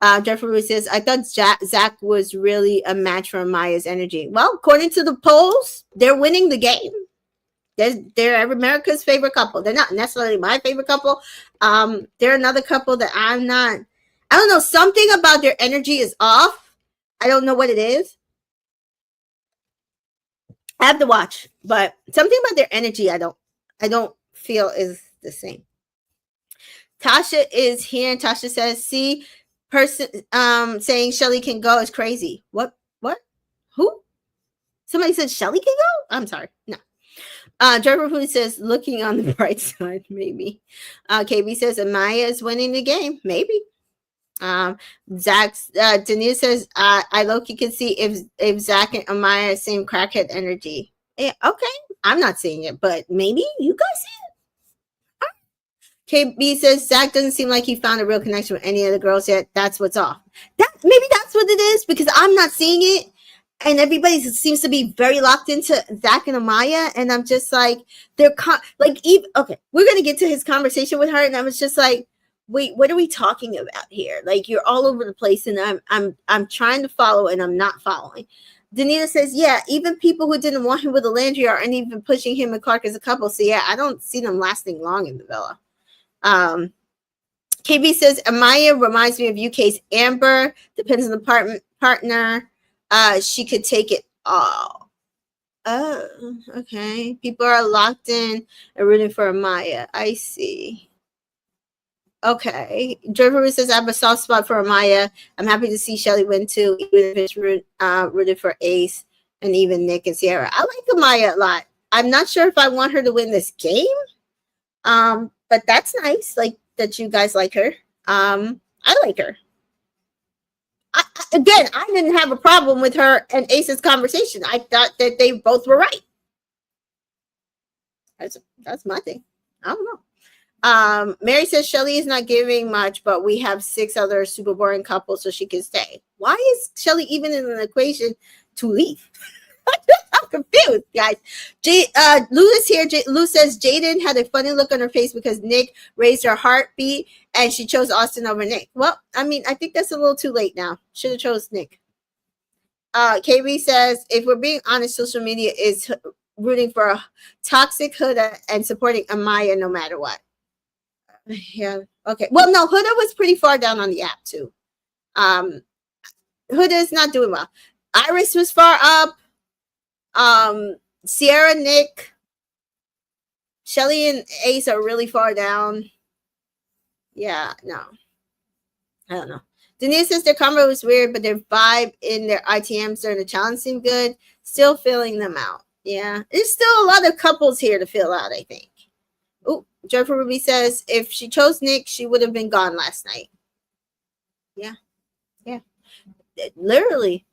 A: Dreadful Ruth says, I thought Zach was really a match for Maya's energy. Well, according to the polls, they're winning the game. They're America's favorite couple. They're not necessarily my favorite couple. They're another couple that I don't know, something about their energy is off. I don't know what it is. I have to watch, but something about their energy I don't feel is the same. Tasha is here. Tasha says, see, person saying Shelly can go is crazy. What? Who? Somebody said Shelly can go? I'm sorry. No. Trevor Food says, looking on the bright side, maybe. KB says, Amaya is winning the game. Maybe. Denise says, I low-key can see if Zach and Amaya are same crackhead energy. Yeah, okay. I'm not seeing it, but maybe you guys see it. KB says Zach doesn't seem like he found a real connection with any of the girls yet. That's what's off. Maybe that's what it is, because I'm not seeing it, and everybody seems to be very locked into Zach and Amaya, and I'm just like, okay, we're gonna get to his conversation with her, and I was just like, wait, what are we talking about here? Like, you're all over the place, and I'm trying to follow, and I'm not following. Danita says, yeah, even people who didn't want him with Alandria aren't even pushing him and Clark as a couple. So yeah, I don't see them lasting long in the villa. KB says, Amaya reminds me of UK's Amber. Depends on the partner. She could take it all. Oh, okay. People are locked in and rooting for Amaya. I see. Okay. Driver says, I have a soft spot for Amaya. I'm happy to see Shelly win too, even if it's rooted for Ace and even Nick and Sierra. I like Amaya a lot. I'm not sure if I want her to win this game. But that's nice, like, that you guys like her. I like her. I didn't have a problem with her and Ace's conversation. I thought that they both were right. That's my thing. I don't know. Mary says Shelly is not giving much, but we have 6 other super boring couples, so she can stay. Why is Shelly even in an equation to leave? I'm confused, guys. Lou is here. Lou says Jaden had a funny look on her face because Nick raised her heartbeat and she chose Austin over Nick. Well, I mean, I think that's a little too late now. Should have chose Nick. KB says, if we're being honest, social media is rooting for a toxic Huda and supporting Amaya no matter what. Yeah. Okay. Well, no, Huda was pretty far down on the app too. Huda's not doing well. Iris was far up. Sierra, Nick, Shelly, and Ace are really far down. Yeah, no. I don't know. Denise says their combo was weird, but their vibe in their ITMs during the challenge seemed good. Still filling them out. Yeah. There's still a lot of couples here to fill out, I think. Oh, Joyful Ruby says if she chose Nick, she would have been gone last night. Yeah. Yeah. Literally.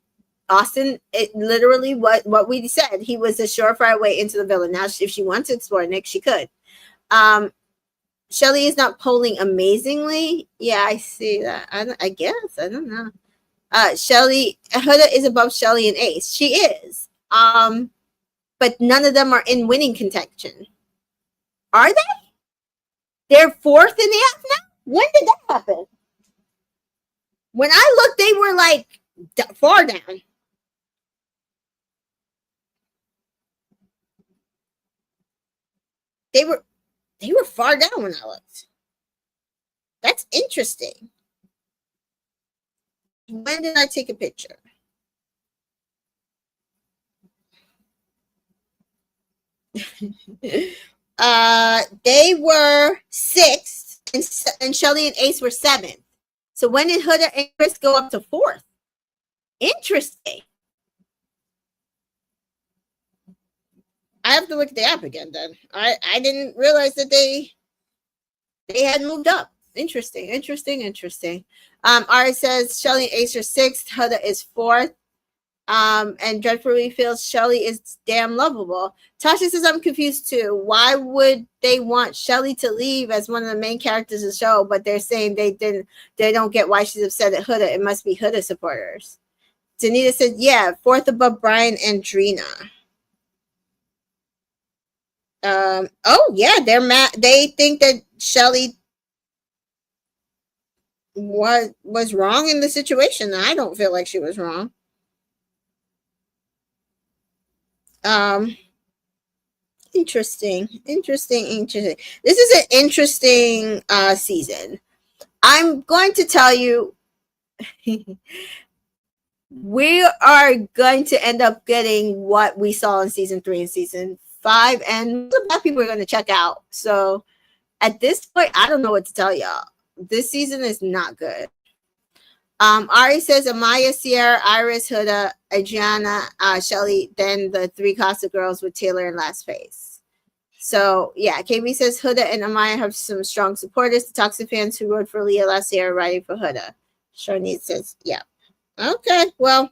A: Austin, it literally what we said. He was a surefire way into the villain. Now, if she wants to explore Nick, she could. Shelly is not polling amazingly. Yeah, I see that. I guess. I don't know. Shelly, Huda is above Shelly and Ace. She is. But none of them are in winning contention. Are they? They're fourth in the app now? When did that happen? When I looked, they were like far down. They were far down when I looked. That's interesting. When did I take a picture? They were sixth, and Shelly and Ace were seventh. So when did Huda and Chris go up to fourth? Interesting. I have to look at the app again then. I didn't realize that they had moved up. Interesting. Ari says Shelly and Ace are sixth, Huda is fourth. And Dreadfully feels Shelly is damn lovable. Tasha says I'm confused too. Why would they want Shelly to leave as one of the main characters of the show, but they're saying they don't get why she's upset at Huda. It must be Huda supporters. Danita said, yeah, fourth above Brian and Drina. Oh yeah, they're mad. They think that Shelly was wrong in the situation. I don't feel like she was wrong. Interesting. This is an interesting season. I'm going to tell you we are going to end up getting what we saw in season 3 and season 5, and a lot of people are going to check out. So at this point, I don't know what to tell y'all. This season is not good. Ari says Amaya, Sierra, Iris, Huda, Adriana, Shelly, then the 3 Casa girls with Taylor and Last Face. So yeah, KB says Huda and Amaya have some strong supporters. The Toxic fans who rode for Leah last year are riding for Huda. Sharnit says, yeah. Okay, well,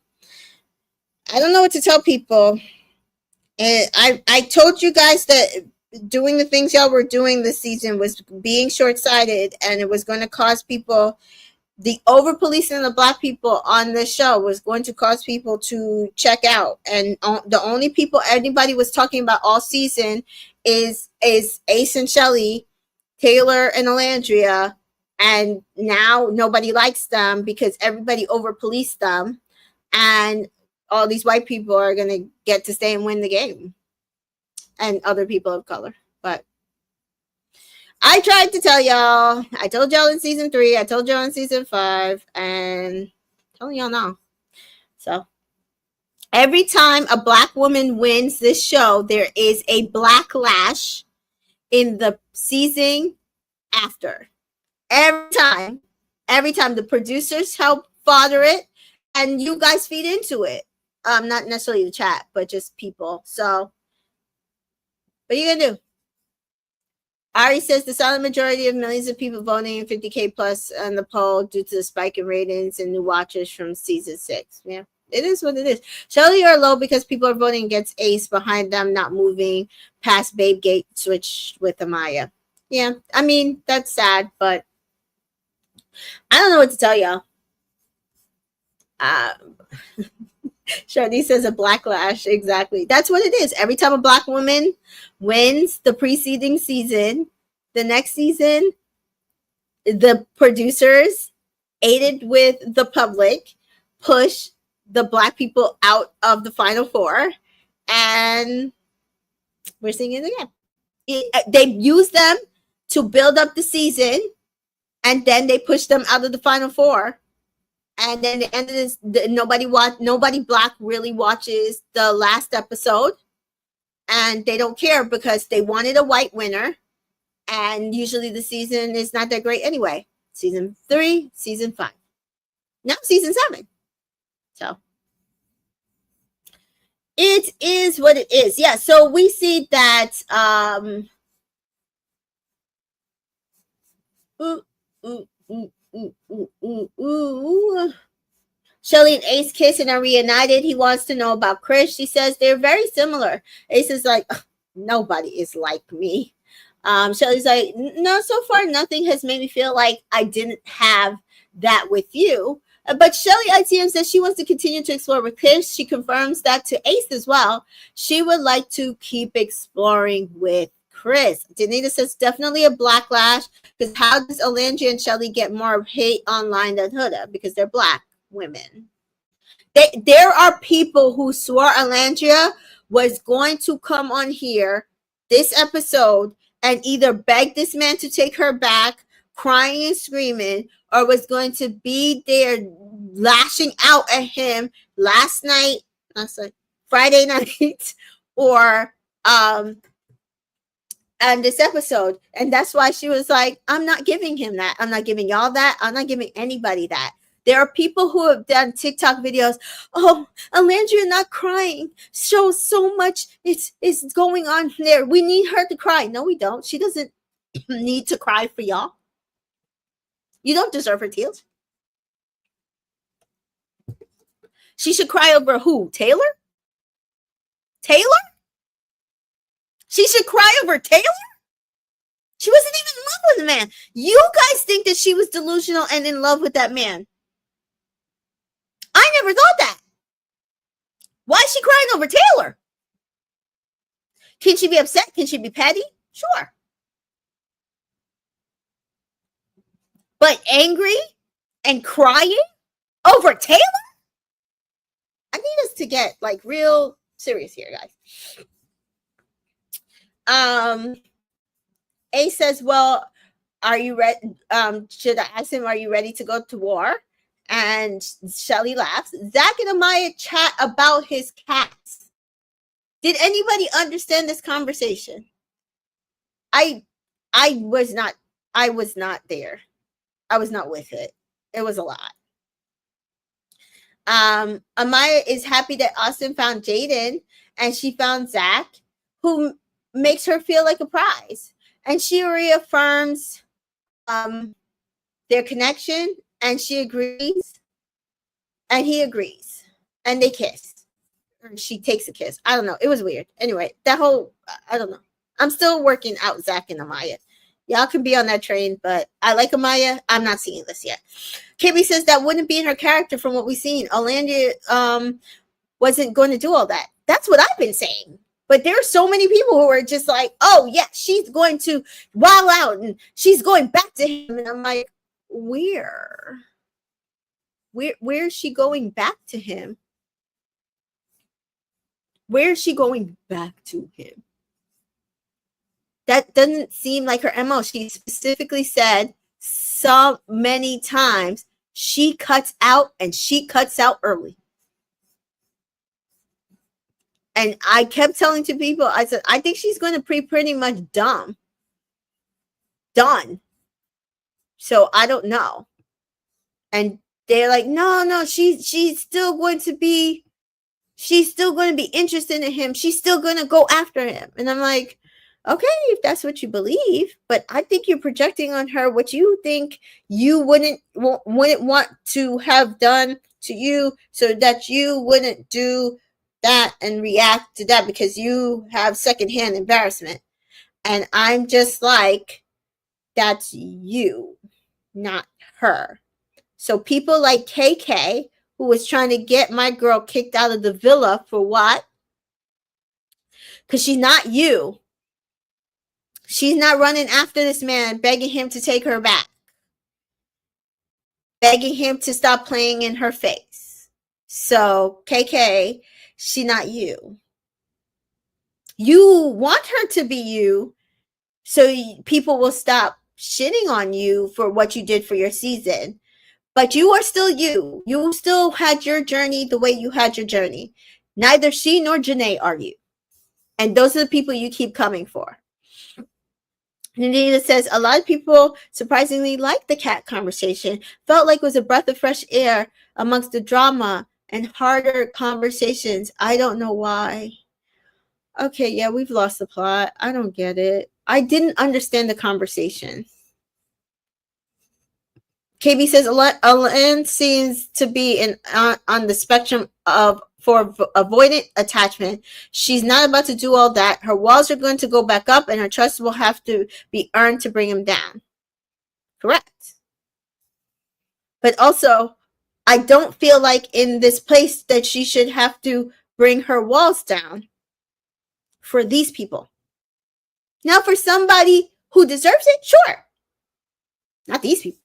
A: I don't know what to tell people. And I told you guys that doing the things y'all were doing this season was being short-sighted, and it was going to cause people, the over-policing of the Black people on this show was going to cause people to check out. And the only people anybody was talking about all season is Ace and Shelly, Taylor and Alandria, and now nobody likes them because everybody over-policed them, and all these white people are going to get to stay and win the game, and other people of color. But I tried to tell y'all. I told y'all in season 3. I told y'all in season 5. And I'm telling y'all now. So every time a Black woman wins this show, there is a Blacklash in the season after. Every time the producers help fodder it, and you guys feed into it. Not necessarily the chat, but just people. So what are you going to do? Ari says the silent majority of millions of people voting 50K plus on the poll due to the spike in ratings and new watchers from season 6. Yeah, it is what it is. Shelly are low because people are voting against Ace behind them, not moving past Babe Gate switch with Amaya. Yeah, I mean, that's sad, but I don't know what to tell y'all. Shardy says a Blacklash. Exactly. That's what it is. Every time a Black woman wins the preceding season, the next season, the producers, aided with the public, push the Black people out of the Final 4. And we're seeing it again. They use them to build up the season, and then they push them out of the Final 4. And then the end of this, nobody black really watches the last episode, and they don't care because they wanted a white winner, and usually the season is not that great anyway. Season 3, season 5, now season 7. So it is what it is. Yeah. So we see that Shelly and Ace kiss and are reunited. He wants to know about Chris. She says they're very similar. Ace is like, nobody is like me. Shelly's like, no, so far nothing has made me feel like I didn't have that with you. But Shelly ITM says she wants to continue to explore with Chris. She confirms that to Ace as well. She would like to keep exploring with Chris. Danita says definitely a backlash, because how does Alandria and Shelly get more hate online than Huda? Because they're black women. There are people who swore Alandria was going to come on here this episode and either beg this man to take her back, crying and screaming, or was going to be there lashing out at him Friday night, or and this episode. And that's why she was like, I'm not giving him that. I'm not giving y'all that. I'm not giving anybody that. There are people who have done TikTok videos. Oh, Alandria not crying shows so much it's going on there. We need her to cry. No, we don't. She doesn't need to cry for y'all. You don't deserve her tears. She should cry over who? Taylor? She should cry over Taylor? She wasn't even in love with the man. You guys think that she was delusional and in love with that man. I never thought that. Why is she crying over Taylor? Can she be upset? Can she be petty? Sure. But angry and crying over Taylor? I need us to get like real serious here, guys. A says, well, are you ready? Should I ask him, are you ready to go to war? And Shelly laughs. Zach and Amaya chat about his cats. Did anybody understand this conversation? I was not there. I was not with it. It was a lot. Amaya is happy that Austin found Jaden and she found Zach, who makes her feel like a prize. And she reaffirms their connection, and she agrees, and he agrees, and they kiss. Or she takes a kiss. I don't know. It was weird. Anyway, that whole, I don't know. I'm still working out Zach and Amaya. Y'all can be on that train, but I like Amaya. I'm not seeing this yet. Kimmy says that wouldn't be in her character from what we've seen. Alandria wasn't going to do all that. That's what I've been saying. But there are so many people who are just like, oh, yeah, she's going to wild out and she's going back to him. And I'm like, where is she going back to him? Where is she going back to him? That doesn't seem like her MO. She specifically said so many times she cuts out, and she cuts out early. And I kept telling to people, I said, I think she's going to be pretty much done. So I don't know. And they're like, no, she's still going to be interested in him. She's still going to go after him. And I'm like, okay, if that's what you believe, but I think you're projecting on her what you think you wouldn't want to have done to you, so that you wouldn't do that and react to that because you have secondhand embarrassment. And I'm just like, that's you, not her. So people like KK, who was trying to get my girl kicked out of the villa for what? Because she's not you. She's not running after this man, begging him to take her back, begging him to stop playing in her face. So KK, she's not you. You want her to be you, so people will stop shitting on you for what you did for your season. But you are still you. You still had your journey the way you had your journey. Neither she nor Janae are you. And those are the people you keep coming for. Anita says, a lot of people surprisingly liked the cat conversation. Felt like it was a breath of fresh air amongst the drama and harder conversations. I don't know why. Okay, yeah, we've lost the plot. I don't get it. I didn't understand the conversation. KB says, Elaine seems to be on the spectrum of for avoidant attachment. She's not about to do all that. Her walls are going to go back up and her trust will have to be earned to bring him down. Correct. But also, I don't feel like in this place that she should have to bring her walls down for these people. Now, for somebody who deserves it, sure. Not these people.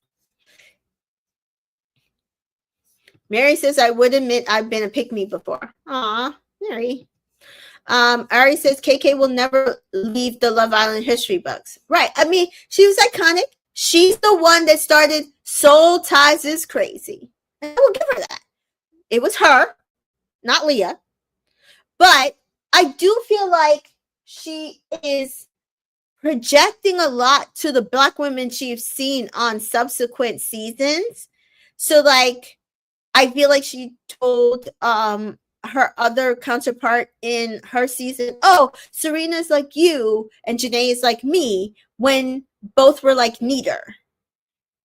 A: Mary says, I would admit I've been a pick-me before. Aw, Mary. Ari says, KK will never leave the Love Island history books. Right. I mean, she was iconic. She's the one that started Soul Ties is Crazy. And I will give her that. It was her, not Leah. But I do feel like she is projecting a lot to the Black women she's seen on subsequent seasons. So, like, I feel like she told her other counterpart in her season, oh, Serena's like you and Janae is like me, when both were like neither.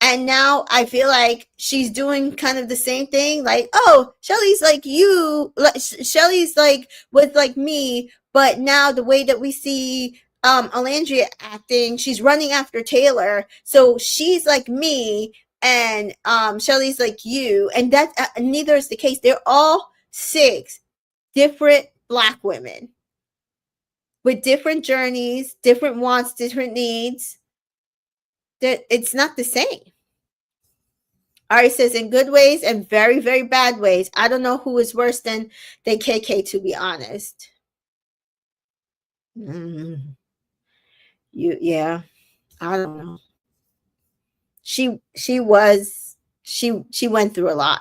A: And now I feel like she's doing kind of the same thing. Like, oh, Shelly's like you. Shelly's like with like me. But now the way that we see Alandria acting, she's running after Taylor. So she's like me and Shelly's like you. And that neither is the case. They're all 6 different Black women with different journeys, different wants, different needs. That it's not the same. Ari says, in good ways and very, very bad ways. I don't know who is worse than KK, to be honest. Yeah, I don't know. She went through a lot.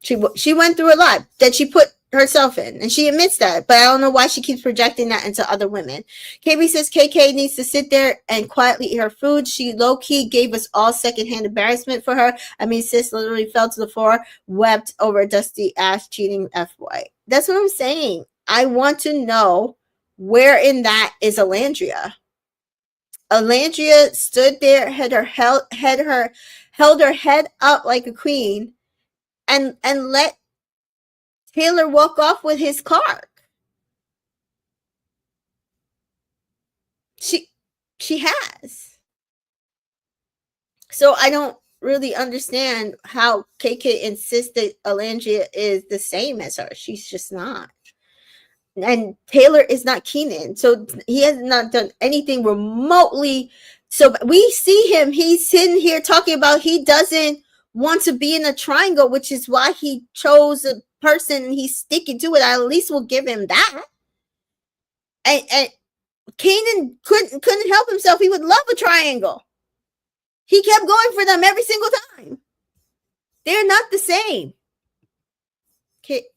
A: She went through a lot that she put herself in, and she admits that, but I don't know why she keeps projecting that into other women. KB says KK needs to sit there and quietly eat her food. She low-key gave us all secondhand embarrassment for her. I mean, sis literally fell to the floor, wept over a dusty ass cheating F-boy. That's what I'm saying. I want to know where in that is Alandria. Alandria stood there, held her head up like a queen, and let Taylor walk off with his card. She has. So I don't really understand how KK insists that Alandria is the same as her. She's just not. And Taylor is not Keenan. So he has not done anything remotely. So we see him. He's sitting here talking about he doesn't want to be in a triangle, which is why he chose a person and he's sticking to it. I at least will give him that. And Keenan couldn't help himself. He would love a triangle. He kept going for them every single time. They're not the same.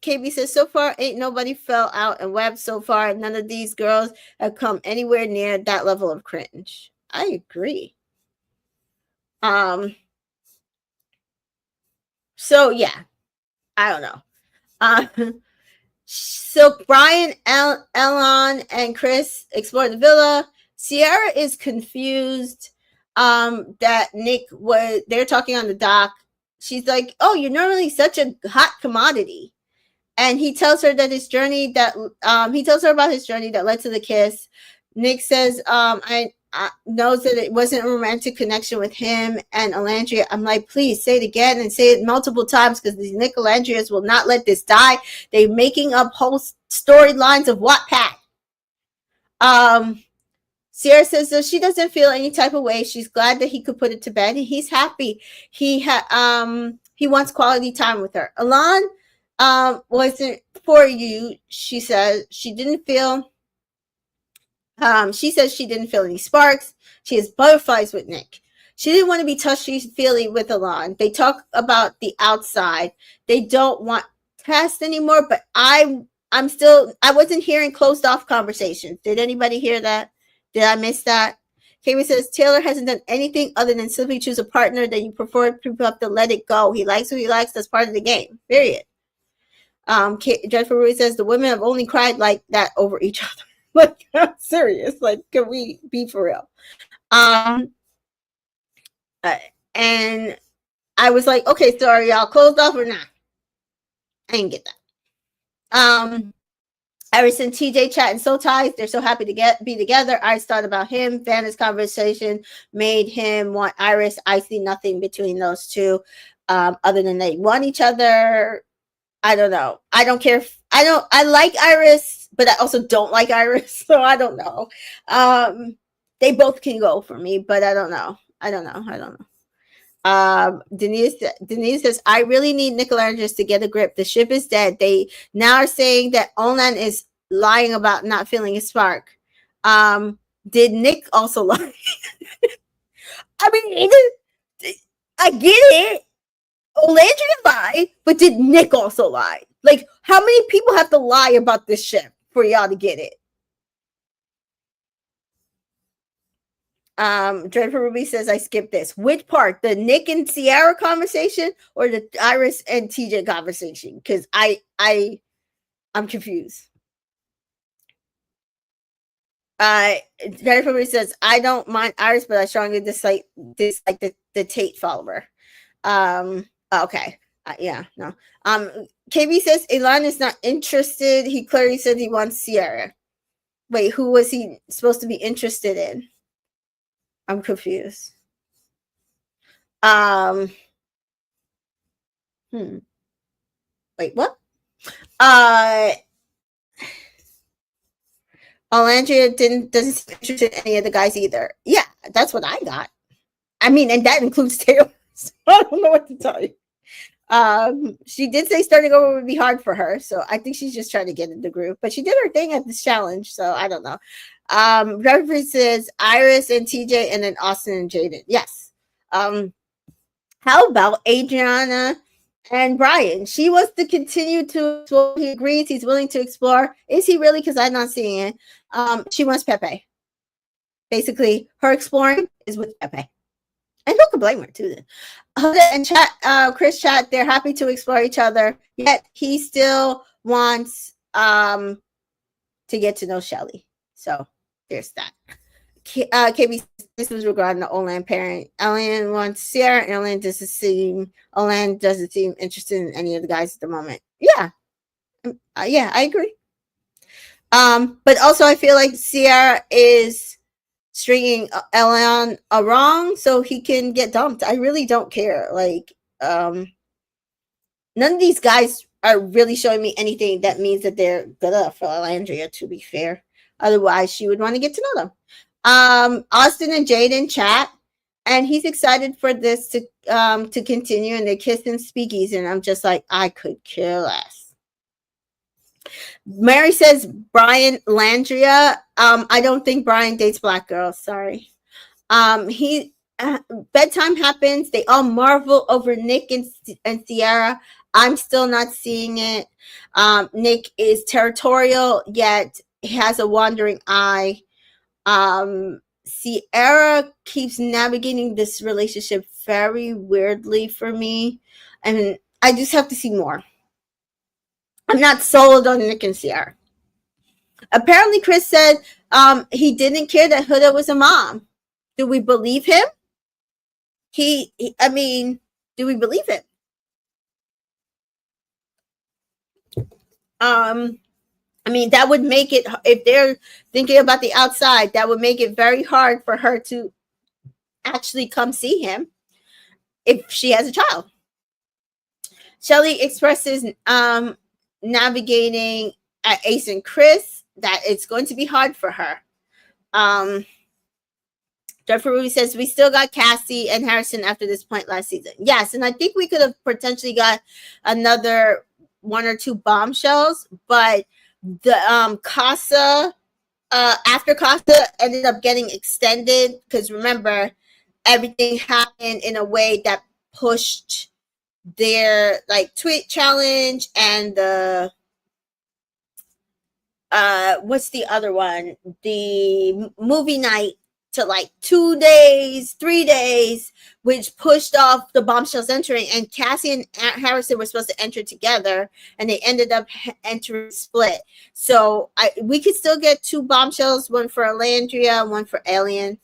A: KB says, so far, ain't nobody fell out and webbed so far. None of these girls have come anywhere near that level of cringe. I agree. So, yeah. I don't know. So, Brian, Elon, and Chris explore the villa. Sierra is confused that Nick they're talking on the dock. She's like, oh, you're normally such a hot commodity. And he tells her that his journey he tells her about his journey that led to the kiss. Nick says, I knows that it wasn't a romantic connection with him and Alandria. I'm like, please say it again and say it multiple times because these Nick Alandrias will not let this die. They're making up whole storylines of Wattpad. Sierra says that she doesn't feel any type of way. She's glad that he could put it to bed and he's happy. He wants quality time with her. Alon wasn't for you. She says she didn't feel any sparks. She has butterflies with Nick. She didn't want to be touchy-feely with Alon. They talk about the outside. They don't want Tess anymore, but I wasn't hearing closed off conversations. Did anybody hear that? Did I miss that? Kami says Taylor hasn't done anything other than simply choose a partner that you prefer. People have to let it go. He likes who he likes. That's part of the game. Period. Jennifer Ruiz says the women have only cried like that over each other. Like, I'm serious. Like, can we be for real? And I was like, okay, so are y'all closed off or not? I didn't get that. Iris and TJ chatting so tight. They're so happy to be together. Iris thought about him. Vanna's conversation made him want Iris. I see nothing between those two, other than they want each other. I don't know. I don't care. I like Iris, but I also don't like Iris. So I don't know. They both can go for me, but I don't know. Denise says, I really need Nickelanders to get a grip. The ship is dead. They now are saying that Olan is lying about not feeling a spark. Did Nick also lie? I mean, I get it. Alandria lied, but did Nick also lie? Like, how many people have to lie about this ship for y'all to get it? Jennifer Ruby says I skipped this. Which part? The Nick and Sierra conversation or the Iris and TJ conversation? Because I'm confused. Jennifer Ruby says I don't mind Iris, but I strongly dislike the Tate follower. Okay. Yeah, no. KB says Elon is not interested. He clearly said he wants Sierra. Wait, who was he supposed to be interested in? I'm confused. Wait, what? Alandria doesn't seem interested in any of the guys either. Yeah, that's what I got. I mean, and that includes Taylor. So I don't know what to tell you. She did say starting over would be hard for her, so I think she's just trying to get in the group. But she did her thing at this challenge, so I don't know. Reference says Iris and TJ, and then Austin and Jaden. Yes. How about Adriana and Brian? She wants to continue to explore. He agrees he's willing to explore. Is he really? Because I'm not seeing it. She wants Pepe. Basically, her exploring is with Pepe. And who could blame her too? Then Huda and Chris chat. They're happy to explore each other. Yet he still wants to get to know Shelly. So there's that. KB, this was regarding the Olan parent. Ellen wants Sierra, and Olan doesn't seem interested in any of the guys at the moment. Yeah, yeah, I agree. But also I feel like Sierra is stringing Ellen wrong so he can get dumped. I really don't care. Like, none of these guys are really showing me anything that means that they're good enough for Alandria, to be fair. Otherwise, she would want to get to know them. Austin and Jaden chat, and he's excited for this to continue, and they're kissing speakies, and I'm just like, I could care less. Mary says Brian Landria. I don't think Brian dates black girls. Sorry. Bedtime happens. They all marvel over Nick and Sierra. I'm still not seeing it. Nick is territorial, yet he has a wandering eye. Sierra keeps navigating this relationship very weirdly for me, and I just have to see more. I'm not sold on Nick and Sierra. Apparently, Chris said he didn't care that Huda was a mom. Do we believe him? I mean, do we believe him? I mean, that would make it, if they're thinking about the outside, that would make it very hard for her to actually come see him if she has a child. Shelly expresses navigating at Ace and Chris that it's going to be hard for her. Jennifer Ruby says we still got Cassie and Harrison after this point last season. Yes, and I think we could have potentially got another one or two bombshells, but the Casa after Casa ended up getting extended because remember everything happened in a way that pushed their like tweet challenge and the what's the other one, the movie night, to like 2 days, 3 days, which pushed off the bombshells entering. And Cassie and Harrison were supposed to enter together, and they ended up entering split. So we could still get 2 bombshells, one for Alandria, one for Alien,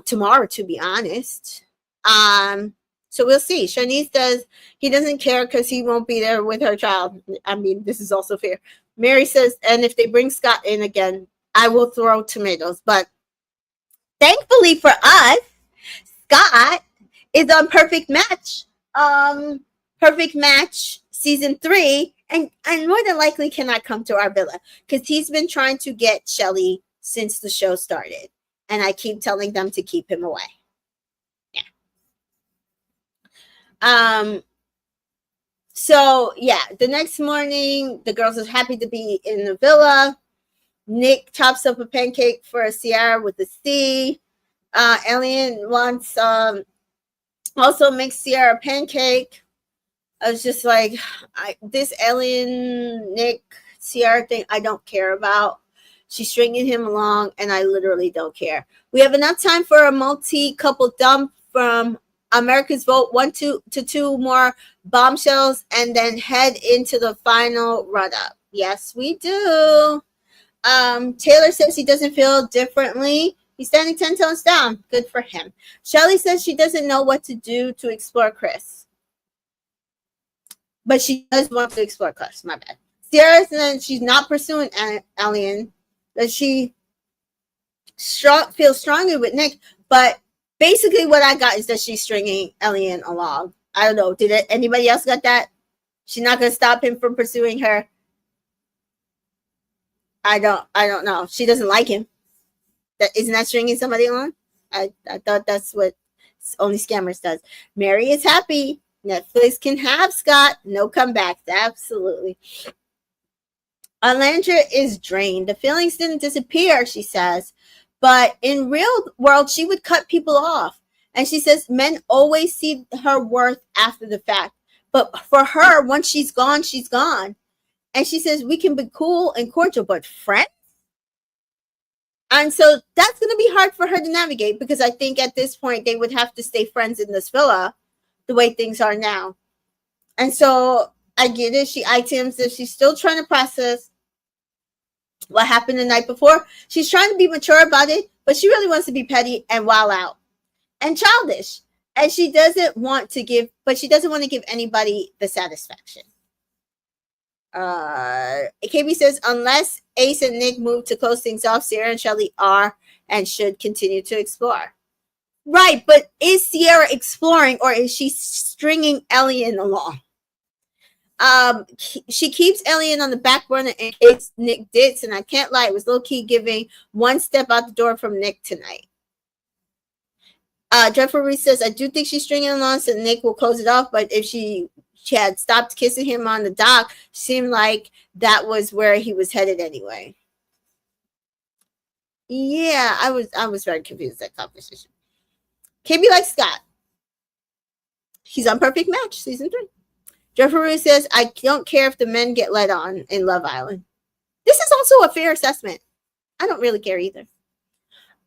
A: tomorrow, to be honest. So we'll see. Shanice says he doesn't care because he won't be there with her child. I mean, this is also fair. Mary says, and if they bring Scott in again, I will throw tomatoes. But thankfully for us, Scott is on Perfect Match. Perfect Match season 3, and more than likely cannot come to our villa because he's been trying to get Shelly since the show started. And I keep telling them to keep him away. Yeah. So yeah, the next morning, the girls are happy to be in the villa. Nick chops up a pancake for Sierra with a C. Alien wants also makes Sierra a pancake. I was just like, this Alien Nick Sierra thing, I don't care about. She's stringing him along, and I literally don't care. We have enough time for a multi-couple dump from America's Vote, 1 to 2 more bombshells, and then head into the final run-up. Yes, we do. Taylor says he doesn't feel differently. He's standing 10 toes down. Good for him. Shelly says she doesn't know what to do to explore Chris. But she does want to explore Chris. My bad. Sierra says she's not pursuing Alien. That she feels strongly with Nick. But basically what I got is that she's stringing Alien along. I don't know. Did anybody else got that? She's not going to stop him from pursuing her. I don't know. She doesn't like him. Isn't that stringing somebody along? I thought that's what only scammers does. Mary is happy. Netflix can have Scott. No comebacks. Absolutely. Alandria is drained. The feelings didn't disappear, she says. But in real world, she would cut people off. And she says men always see her worth after the fact. But for her, once she's gone, she's gone. And she says, we can be cool and cordial, but friends? And so that's going to be hard for her to navigate, because I think at this point they would have to stay friends in this villa the way things are now. And so I get it. She items that she's still trying to process what happened the night before. She's trying to be mature about it, but she really wants to be petty and wild out and childish. And she doesn't want to give anybody the satisfaction. KB says, unless Ace and Nick move to close things off, Sierra and Shelly are and should continue to explore. Right, but is Sierra exploring, or is she stringing Alien along? She keeps Alien on the back burner in case Nick dits, and I can't lie, it was low-key giving one step out the door from Nick tonight. Jeffrey Reese says, I do think she's stringing along so Nick will close it off, but if she had stopped kissing him on the dock, seemed like that was where he was headed anyway. Yeah, I was very confused at that conversation. KB likes Scott. He's on Perfect Match, season 3. Jeffrey says, I don't care if the men get let on in Love Island. This is also a fair assessment. I don't really care either.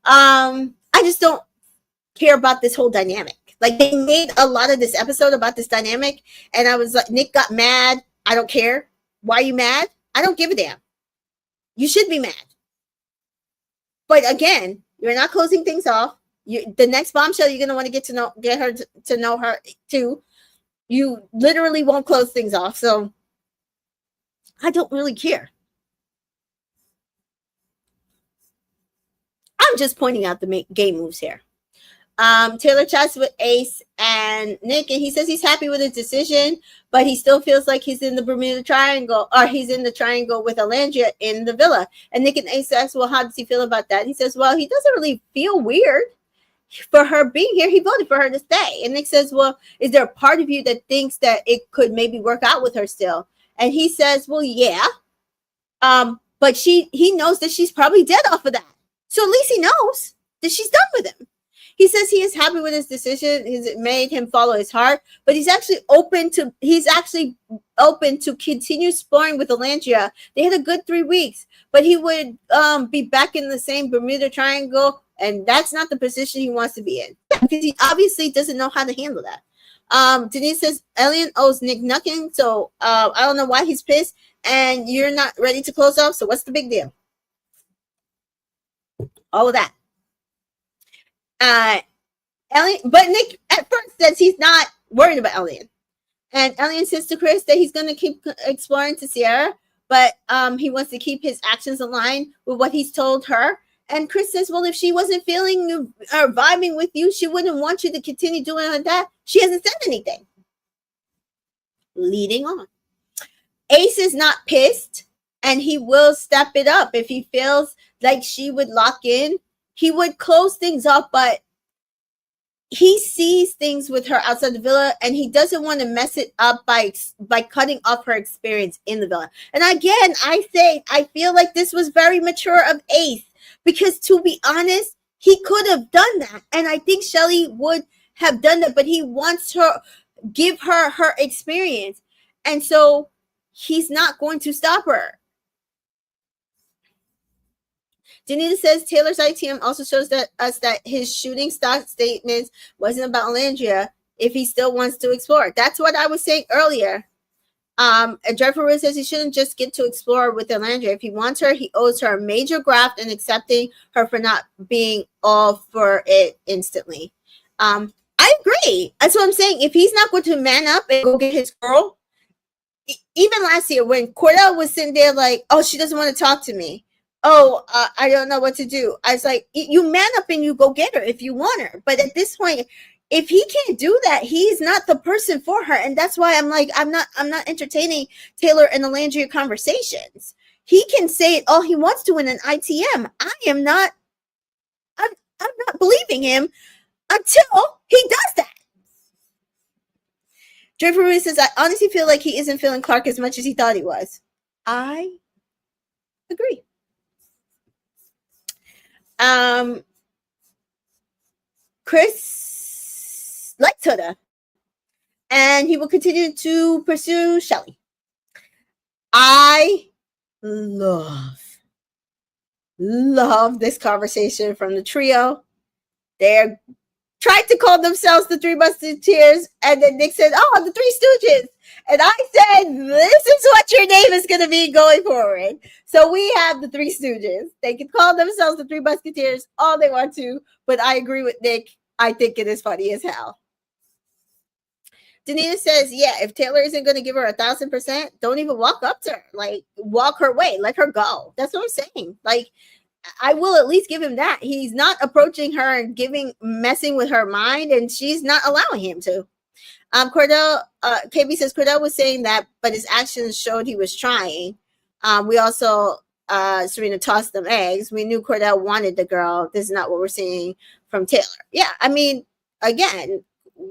A: I just don't care about this whole dynamic. Like, they made a lot of this episode about this dynamic, and I was like, Nick got mad. I don't care. Why are you mad? I don't give a damn. You should be mad. But again, you're not closing things off. The next bombshell you're gonna want to get her to know her too. You literally won't close things off. So I don't really care. I'm just pointing out the game moves here. Taylor chats with Ace and Nick, and he says he's happy with his decision, but he still feels like he's in the Bermuda Triangle, or he's in the triangle with Alandria in the villa. And Nick and Ace ask, well, how does he feel about that? And he says, well, he doesn't really feel weird for her being here. He voted for her to stay. And Nick says, well, is there a part of you that thinks that it could maybe work out with her still? And he says, well, yeah. But he knows that she's probably dead off of that. So at least he knows that she's done with him. He says he is happy with his decision. It made him follow his heart, but he's actually open to continue exploring with Alandria. They had a good 3 weeks, but he would be back in the same Bermuda Triangle, and that's not the position he wants to be in, because he obviously doesn't know how to handle that. Denise says Alien owes Nick nothing, so I don't know why he's pissed, and you're not ready to close off, so what's the big deal? All of that. Alien, but Nick at first says he's not worried about Alien. And Alien says to Chris that he's going to keep exploring to Sierra, but he wants to keep his actions aligned with what he's told her. And Chris says, well, if she wasn't feeling or vibing with you, she wouldn't want you to continue doing like that. She hasn't said anything. Leading on. Ace is not pissed, and he will step it up. If he feels like she would lock in, he would close things up, but he sees things with her outside the villa, and he doesn't want to mess it up by cutting off her experience in the villa. And again, I feel like this was very mature of Ace, because to be honest, he could have done that, and I think Shelly would have done that, but he wants her, give her her experience, and so he's not going to stop her. Janita says Taylor's ITM also shows us that his shooting stock statements wasn't about Alandria if he still wants to explore. That's what I was saying earlier. Jennifer says he shouldn't just get to explore with Alandria. If he wants her, he owes her a major graft and accepting her for not being all for it instantly. I agree. That's what I'm saying. If he's not going to man up and go get his girl, even last year when Cordell was sitting there like, oh, she doesn't want to talk to me. Oh, I don't know what to do. I was like, you man up and you go get her if you want her. But at this point, if he can't do that, he's not the person for her. And that's why I'm like, I'm not entertaining Taylor and Alandria conversations. He can say it all he wants to in an ITM. I'm not believing him until he does that. Draper Ruiz says, I honestly feel like he isn't feeling Clark as much as he thought he was. I agree. Chris likes Huda, and he will continue to pursue Shelly. I love this conversation from the trio. They're tried to call themselves the Three Musketeers, and then Nick said, oh, the Three Stooges. And I said, this is what your name is going to be going forward. So we have the Three Stooges. They can call themselves the Three Musketeers all they want to, but I agree with Nick. I think it is funny as hell. Danita says, yeah, if Taylor isn't going to give her 1,000%, don't even walk up to her. Like, walk her way. Let her go. That's what I'm saying. Like, I will at least give him that. He's not approaching her and messing with her mind, and she's not allowing him to. Cordell, KB says Cordell was saying that, but his actions showed he was trying. We also, Serena tossed them eggs. We knew Cordell wanted the girl. This is not what we're seeing from Taylor. Yeah, I mean, again,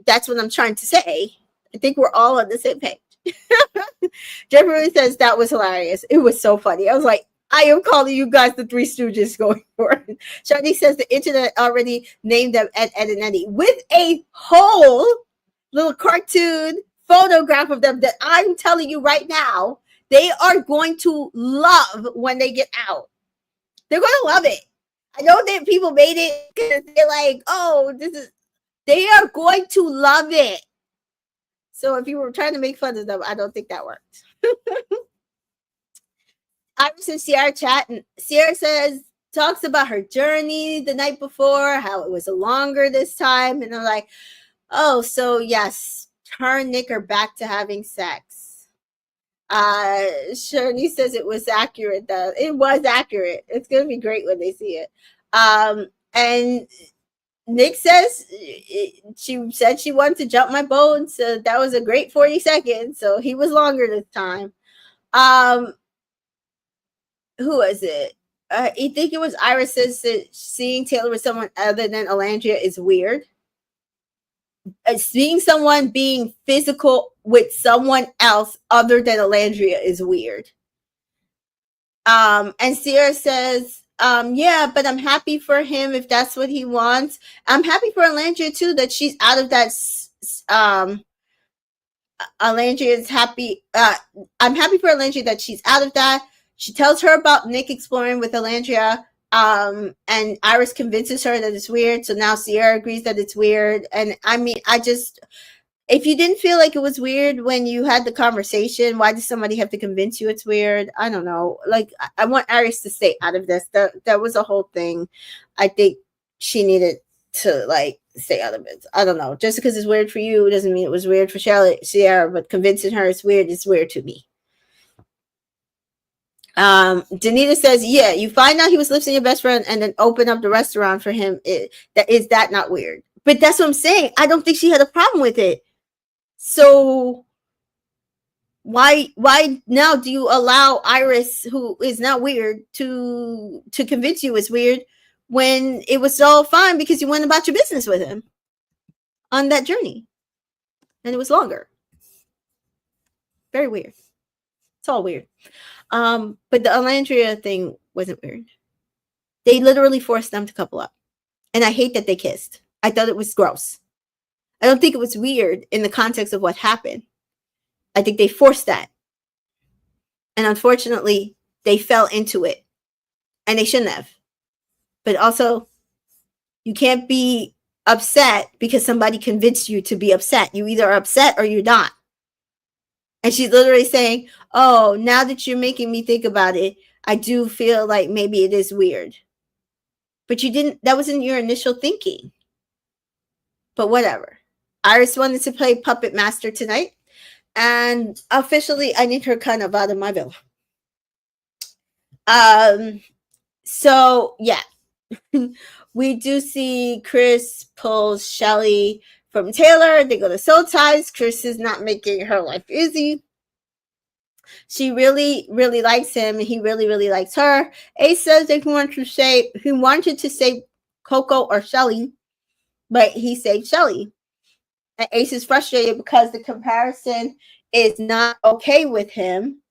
A: that's what I'm trying to say. I think we're all on the same page. Jeffrey says that was hilarious. It was so funny. I was like, I am calling you guys the Three Stooges going forward. Shadi says the internet already named them Ed, Ed, and Eddie with a whole little cartoon photograph of them that I'm telling you right now, they are going to love when they get out. They're going to love it. I know that people made it because they're like, oh, they are going to love it. So if you were trying to make fun of them, I don't think that worked. Iris and Sierra chat, and Sierra talks about her journey the night before, how it was longer this time. And I'm like, oh, so yes, her and Nick are back to having sex. Shirley says it was accurate, though. It was accurate. It's going to be great when they see it. And Nick says she said she wanted to jump my boat. So that was a great 40 seconds. So he was longer this time. Who was it? I think it was Iris says that seeing Taylor with someone other than Alandria is weird. Seeing someone being physical with someone else other than Alandria is weird. And Sierra says yeah, but I'm happy for him if that's what he wants. I'm happy for Alandria too that she's out of that. Alandria is happy. I'm happy for Alandria that she's out of that. She tells her about Nick exploring with Alandria. And Iris convinces her that it's weird. So now Sierra agrees that it's weird. And I mean, if you didn't feel like it was weird when you had the conversation, why does somebody have to convince you it's weird? I don't know. Like, I want Iris to stay out of this. That was a whole thing. I think she needed to like stay out of it. I don't know. Just because it's weird for you doesn't mean it was weird for Shelly, Sierra, but convincing her it's weird to me. Danita says, yeah, you find out he was lifting your best friend and then open up the restaurant for him. That not weird? But that's what I'm saying. I don't think she had a problem with it. So why now do you allow Iris, who is not weird, to convince you it's weird when it was all fine because you went about your business with him on that journey and it was longer? Very weird. It's all weird. But the Alandria thing wasn't weird. They literally forced them to couple up. And I hate that they kissed. I thought it was gross. I don't think it was weird in the context of what happened. I think they forced that. And unfortunately, they fell into it. And they shouldn't have. But also, you can't be upset because somebody convinced you to be upset. You either are upset or you're not. And she's literally saying, oh, now that you're making me think about it, I do feel like maybe it is weird. But that wasn't your initial thinking. But whatever. Iris wanted to play Puppet Master tonight. And officially, I need her kind of out of my bill. So, yeah. We do see Chris pulls Shelly from Taylor. They go to Soul Ties. Chris is not making her life easy. She really, really likes him, and he really, really likes her. Ace says that he wanted to save Coco or Shelly, but he saved Shelly. And Ace is frustrated because the comparison is not okay with him.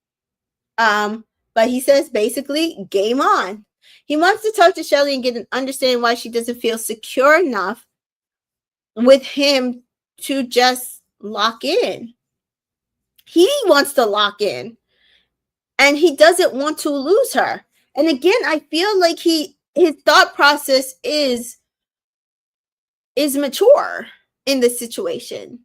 A: But he says basically, game on. He wants to talk to Shelly and get an understanding why she doesn't feel secure enough with him to just lock in. He wants to lock in. And he doesn't want to lose her. And again, I feel like his thought process is mature in this situation.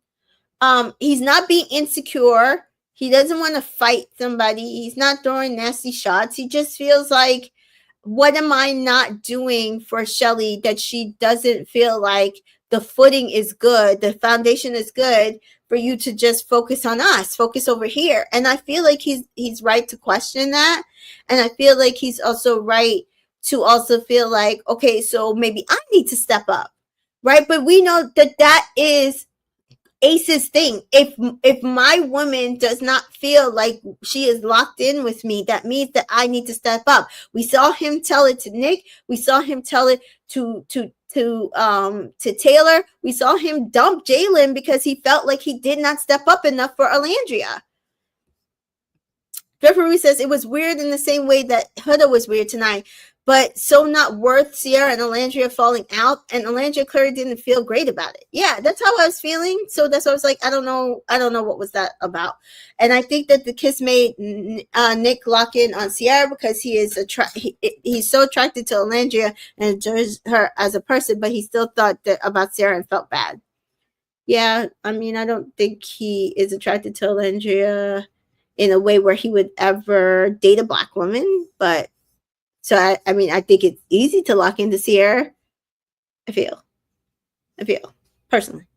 A: He's not being insecure. He doesn't want to fight somebody. He's not throwing nasty shots. He just feels like, what am I not doing for Shelly that she doesn't feel like the footing is good, the foundation is good for you to just focus on us, focus over here? And I feel like he's right to question that. And I feel like he's also right to also feel like, okay, so maybe I need to step up, right? But we know that is Ace's thing. If my woman does not feel like she is locked in with me, that means that I need to step up. We saw him tell it to Nick. We saw him tell it to Taylor. We saw him dump Jalen because he felt like he did not step up enough for Alandria. Referee says it was weird in the same way that Huda was weird tonight, but so not worth Sierra and Alandria falling out, and Alandria clearly didn't feel great about it. Yeah, that's how I was feeling. So that's why I was like, I don't know what was that about. And I think that the kiss made Nick lock in on Sierra because he's so attracted to Alandria and enjoys her as a person, but he still thought that about Sierra and felt bad. Yeah, I mean, I don't think he is attracted to Alandria in a way where he would ever date a black woman, but so I mean, I think it's easy to lock into Sierra. I feel personally.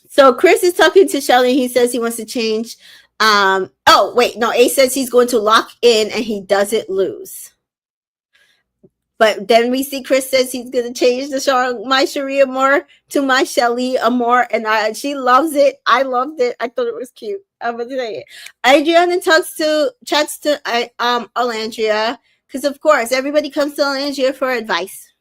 A: So Chris is talking to Shelly. He says he wants to change. Oh wait, no. Ace says he's going to lock in and he doesn't lose. But then we see Chris says he's going to change the song "My Sharia Amor" to "My Shelly Amor," and she loves it. I loved it. I thought it was cute. I'm gonna say it. Adriana chats to Alandria because of course everybody comes to Alandria for advice,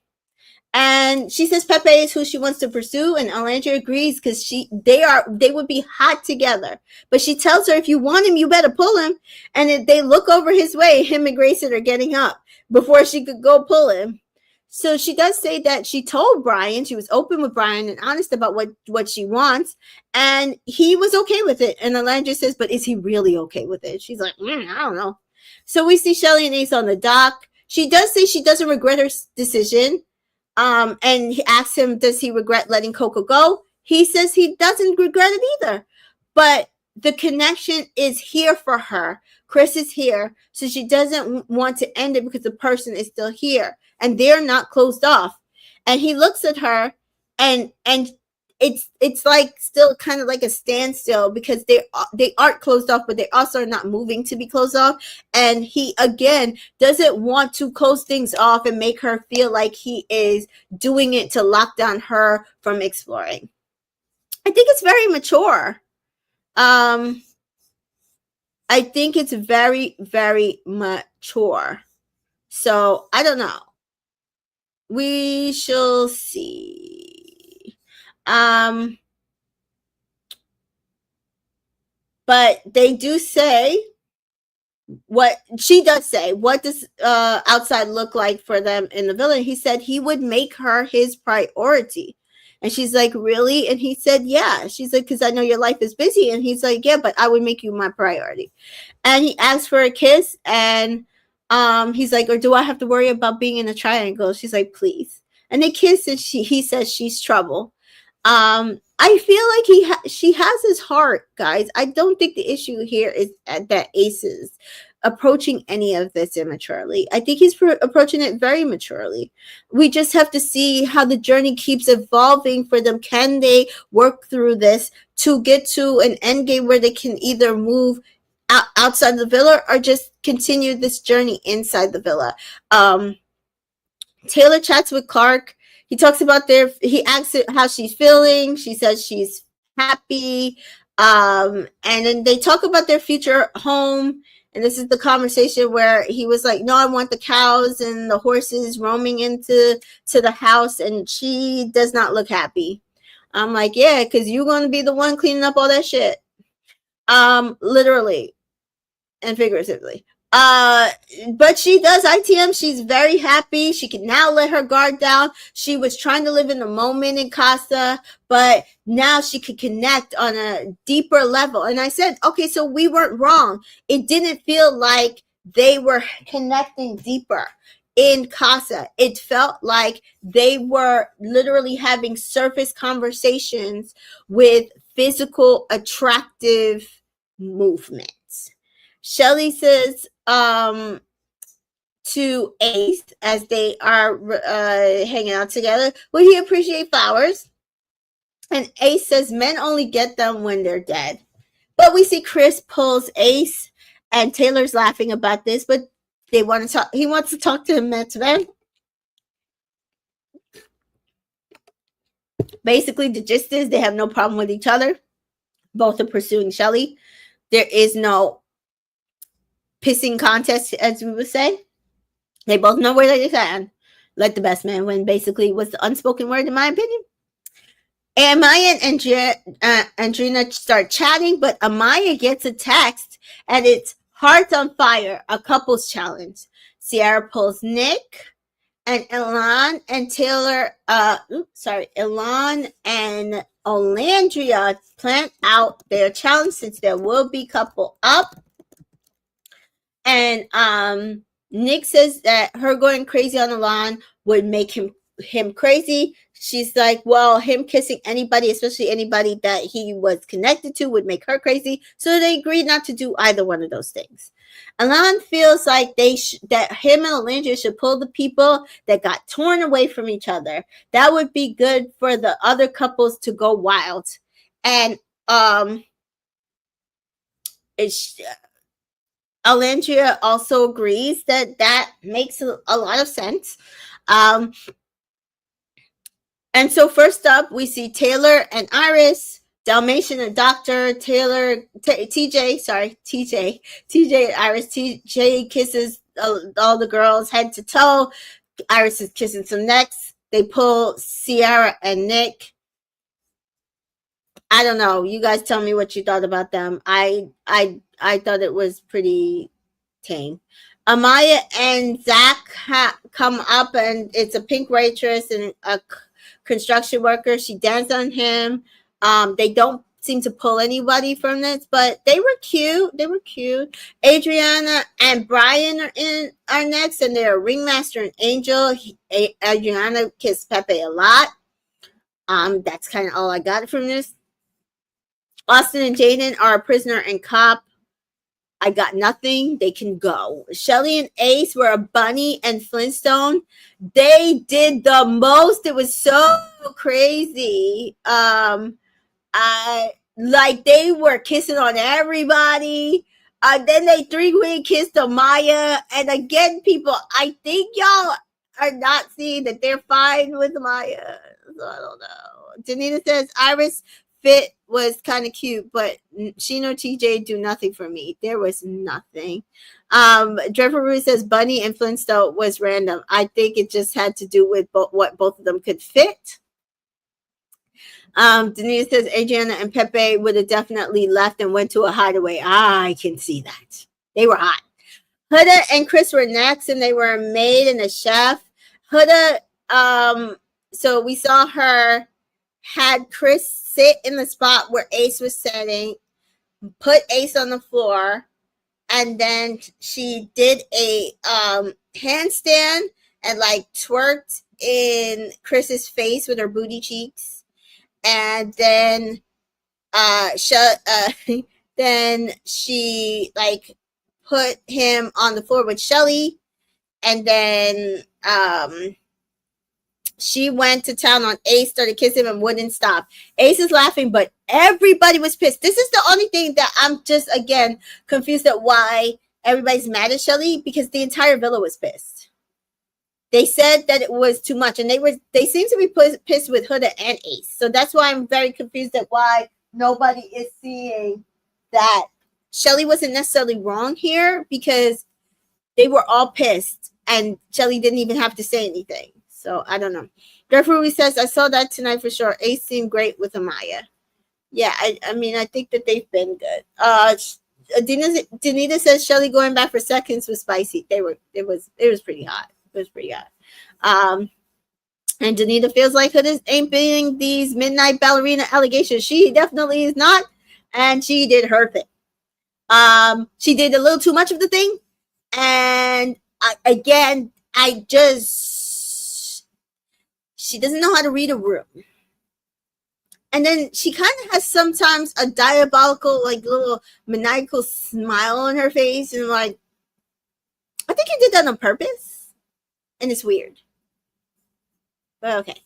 A: And she says Pepe is who she wants to pursue, and Alandria agrees because they would be hot together. But she tells her, if you want him, you better pull him. And they look over his way. Him and Grayson are getting up before she could go pull him. So she does say that she told Brian, she was open with Brian and honest about what she wants, and he was okay with it. And Alandria says, but is he really okay with it? She's like, I don't know. So we see Shelly and Ace on the dock. She does say she doesn't regret her decision. And he asks him, does he regret letting Coco go? He says he doesn't regret it either. But the connection is here for her. Chris is here, so she doesn't want to end it because the person is still here and they're not closed off. And he looks at her, and it's like still kind of like a standstill because they aren't closed off, but they also are not moving to be closed off. And he again doesn't want to close things off and make her feel like he is doing it to lock down her from exploring. I think it's very mature. I think it's very, very mature. So I don't know. We shall see. But they do say what she does say. What does outside look like for them in the villa? He said he would make her his priority. And she's like, really? And he said, yeah. She's like, because I know your life is busy. And he's like, yeah, but I would make you my priority. And he asked for a kiss. And he's like, or do I have to worry about being in a triangle? She's like, please. And they kiss, and he says she's trouble. I feel like she has his heart, guys. I don't think the issue here is that Ace is approaching any of this immaturely. I think he's approaching it very maturely. We just have to see how the journey keeps evolving for them. Can they work through this to get to an end game where they can either move outside the villa or just continue this journey inside the villa? Taylor chats with Clark. He talks about he asks how she's feeling. She says she's happy. And then they talk about their future home. And this is the conversation where he was like, no, I want the cows and the horses roaming into the house. And she does not look happy. I'm like, yeah, because you're going to be the one cleaning up all that shit. Literally and figuratively. But she does ITM. She's very happy. She can now let her guard down. She was trying to live in the moment in Casa, but now she could connect on a deeper level. And I said, okay, so we weren't wrong. It didn't feel like they were connecting deeper in Casa. It felt like they were literally having surface conversations with physical, attractive movements. Shelly says to Ace as they are hanging out together, will he appreciate flowers? And Ace says men only get them when they're dead. But we see Chris pulls Ace, and Taylor's laughing about this, but they want to talk. He wants to talk to him today. Basically, the gist is they have no problem with each other. Both are pursuing Shelly. There is no pissing contest, as we would say. They both know where they stand. Let the best man win, basically, was the unspoken word, in my opinion. Amaya and Andrina start chatting, but Amaya gets a text, and it's Hearts on Fire, a couples challenge. Sierra pulls Nick, and Elan and Taylor, Elan and Alandria plan out their challenge since there will be couple up. And Nick says that her going crazy on Elan would make him crazy. She's like, well, him kissing anybody, especially anybody that he was connected to, would make her crazy. So they agreed not to do either one of those things. Elan feels like that him and Alandria should pull the people that got torn away from each other. That would be good for the other couples to go wild. And Alandria also agrees that makes a lot of sense. And so first up, we see Taylor and Iris, Dalmatian and Doctor, TJ, Iris, TJ kisses all the girls head to toe. Iris is kissing some necks. They pull Sierra and Nick. I don't know. You guys tell me what you thought about them. I thought it was pretty tame. Amaya and Zach come up, and it's a pink waitress and a construction worker. She danced on him. They don't seem to pull anybody from this, but they were cute. They were cute. Adriana and Brian are next, and they're Ringmaster and Angel. Adriana kissed Pepe a lot. That's kind of all I got from this. Austin and Jaden are a prisoner and cop. I got nothing. They can go. Shelly and Ace were a bunny and Flintstone. They did the most. It was so crazy. I like they were kissing on everybody. Then they three-way kissed Amaya. And again, people, I think y'all are not seeing that they're fine with Amaya. So I don't know. Danita says Iris fit was kind of cute, but Shino TJ do nothing for me. There was nothing. Dreadful Ruth says Bunny and Flintstone was random. I think it just had to do with what both of them could fit. Denise says Adriana and Pepe would have definitely left and went to a hideaway. I can see that. They were hot. Huda and Chris were next, and they were a maid and a chef. Huda, so we saw her had Chris sit in the spot where Ace was sitting, put Ace on the floor, and then she did a handstand and like twerked in Chris's face with her booty cheeks, and then then she like put him on the floor with Shelly, and then she went to town on Ace, started kissing him and wouldn't stop. Ace is laughing, but everybody was pissed. This is the only thing that I'm just, again, confused at why everybody's mad at Shelly, because the entire villa was pissed. They said that it was too much, and they seem to be pissed with Huda and Ace. So that's why I'm very confused at why nobody is seeing that Shelly wasn't necessarily wrong here, because they were all pissed, and Shelly didn't even have to say anything. So I don't know. Referee says, I saw that tonight for sure. Ace seemed great with Amaya. Yeah, I mean, I think that they've been good. Danita says Shelly going back for seconds was spicy. It was pretty hot. It was pretty hot. And Danita feels like Hood ain't being these midnight ballerina allegations. She definitely is not. And she did her thing. She did a little too much of the thing. And she doesn't know how to read a room. And then she kind of has sometimes a diabolical, like little maniacal smile on her face. And like, I think you did that on purpose. And it's weird. But okay.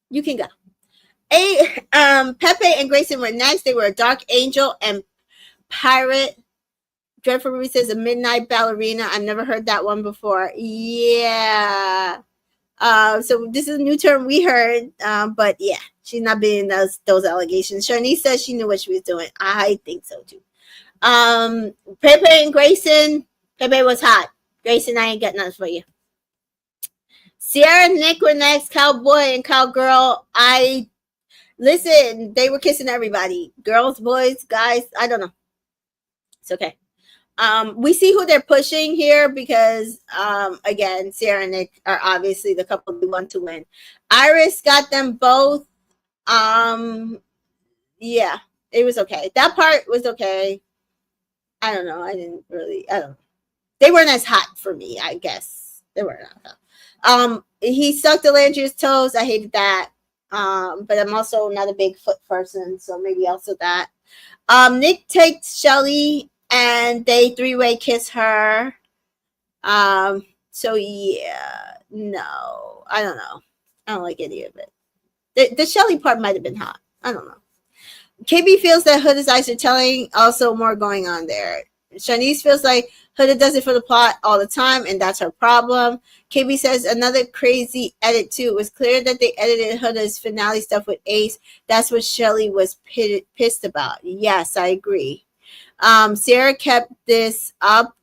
A: You can go. Pepe and Grayson were next. They were a dark angel and pirate. Dreadful Ruby says a midnight ballerina. I've never heard that one before. Yeah. So this is a new term we heard. But yeah, she's not being those allegations. Shanice says she knew what she was doing. I think so too. Pepe and Grayson. Pepe was hot. Grayson, I ain't got nothing for you. Sierra and Nick were next. Cowboy and cowgirl. Listen, they were kissing everybody. Girls, boys, guys. I don't know. It's okay. We see who they're pushing here because, again, Sierra and Nick are obviously the couple we want to win. Iris got them both. Yeah, it was okay. That part was okay. I don't know. I don't know. They weren't as hot for me, I guess. They weren't hot. He sucked Alandria's toes. I hated that. But I'm also not a big foot person, so maybe also that. Nick takes Shelly and they three-way kiss her. So yeah, no, I don't know. I don't like any of it. The Shelly part might have been hot. I don't know. KB feels that Huda's eyes are telling, also more going on there. Shanice feels like Huda does it for the plot all the time, and that's her problem. KB says another crazy edit too. It was clear that they edited Huda's finale stuff with Ace. That's what Shelly was pissed about. Yes, I agree. Sarah kept this up.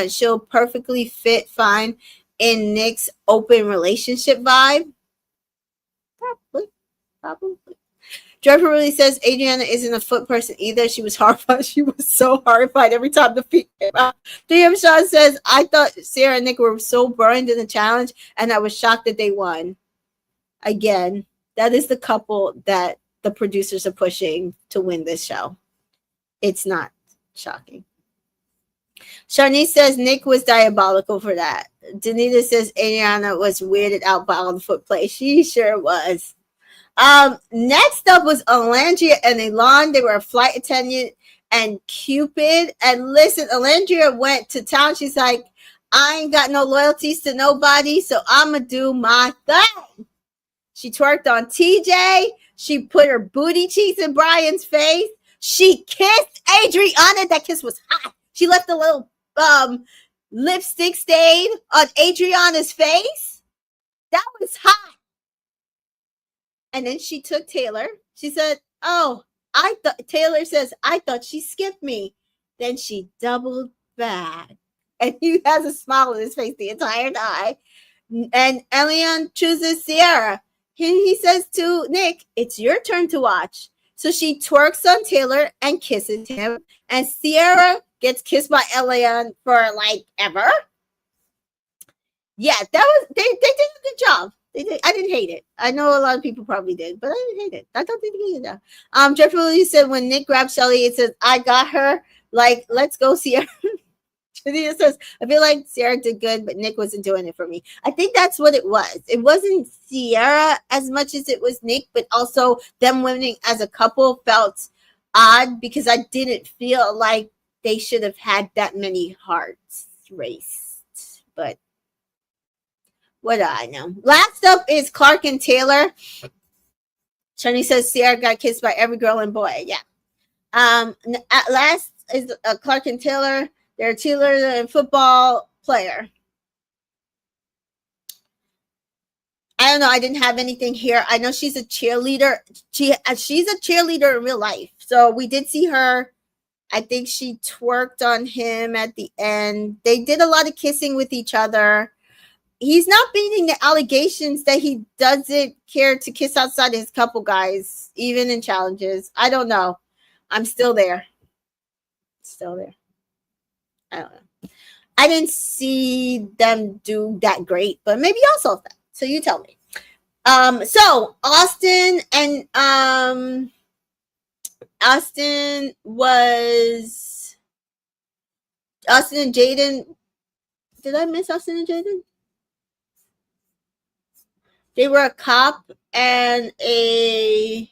A: She'll perfectly fit fine in Nick's open relationship vibe? Probably. Jennifer really says Adriana isn't a foot person either. She was horrified. She was so horrified every time the feet came out. DM Sean says, I thought Sarah and Nick were so burned in the challenge, and I was shocked that they won. Again, that is the couple that the producers are pushing to win this show. It's not shocking. Sharnice says Nick was diabolical for that. Danita says Adriana was weirded out by all the foot play. She sure was. Next up was Alandria and Elon. They were a flight attendant and Cupid. And listen, Alandria went to town. She's like, I ain't got no loyalties to nobody, so I'ma do my thing. She twerked on TJ. She put her booty cheeks in Brian's face. She kissed Adriana. That kiss was hot. She left a little lipstick stain on Adriana's face. That was hot. And then she took Taylor. She said, oh, Taylor says, I thought she skipped me. Then she doubled back. And he has a smile on his face the entire time. And Elian chooses Sierra. He says to Nick, it's your turn to watch. So she twerks on Taylor and kisses him. And Sierra gets kissed by Elian for like ever. Yeah, that was they did a good job. They did. I didn't hate it. I know a lot of people probably did, but I didn't hate it. I thought they did it. Jeffrey said when Nick grabbed Shelly, it says, I got her. Like, let's go, Sierra. Janita says, I feel like Sierra did good, but Nick wasn't doing it for me. I think that's what it was. It wasn't Sierra as much as it was Nick, but also them winning as a couple felt odd because I didn't feel like they should have had that many hearts raced. But what do I know? Last up is Clark and Taylor. Shani says Sierra got kissed by every girl and boy. Yeah. At last is Clark and Taylor. They're a cheerleader and football player. I don't know. I didn't have anything here. I know she's a cheerleader. She's a cheerleader in real life. So we did see her. I think she twerked on him at the end. They did a lot of kissing with each other. He's not beating the allegations that he doesn't care to kiss outside his couple guys, even in challenges. I don't know. I'm still there. Still there. I don't know. I didn't see them do that great, but maybe y'all saw that. So you tell me. So Austin and Jaden. Did I miss Austin and Jaden? They were a cop and a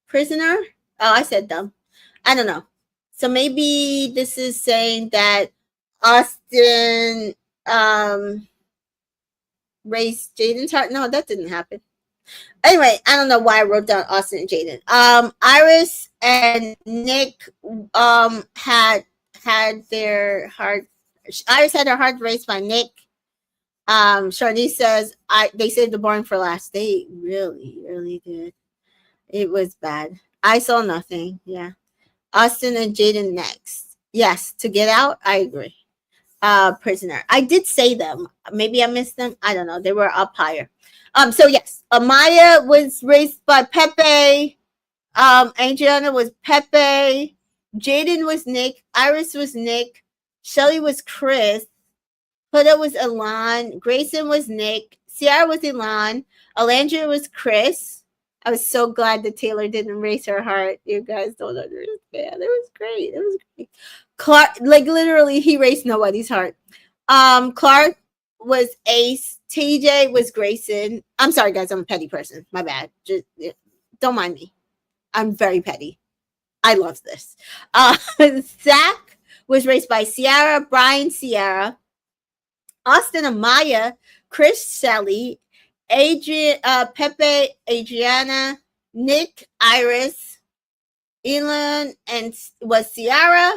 A: prisoner. Oh, I said them. I don't know. So maybe this is saying that Austin raised Jaden's heart. No, that didn't happen. Anyway, I don't know why I wrote down Austin and Jaden. Iris and Nick had their heart. Iris had her heart raised by Nick. Sharnice says they saved the barn for last. They really did. It was bad. I saw nothing. Yeah. Austin and Jaden next. Yes, to get out, I agree. Prisoner. I did say them. Maybe I missed them. I don't know. They were up higher. So yes, Amaya was raised by Pepe. Adriana was Pepe. Jaden was Nick. Iris was Nick. Shelly was Chris. Huda was Elan. Grayson was Nick. Sierra was Elan. Alandria was Chris. I was so glad that Taylor didn't raise her heart. You guys don't understand. It was great. It was great. Clark, like literally, he raised nobody's heart. Clark was Ace. TJ was Grayson. I'm sorry, guys. I'm a petty person. My bad. Just don't mind me. I'm very petty. I love this. Zach was raised by Sierra, Brian, Sierra, Austin, Amaya, Chris, Shelly, Adrian, Pepe, Adriana, Nick, Iris, Elon, and was Sierra,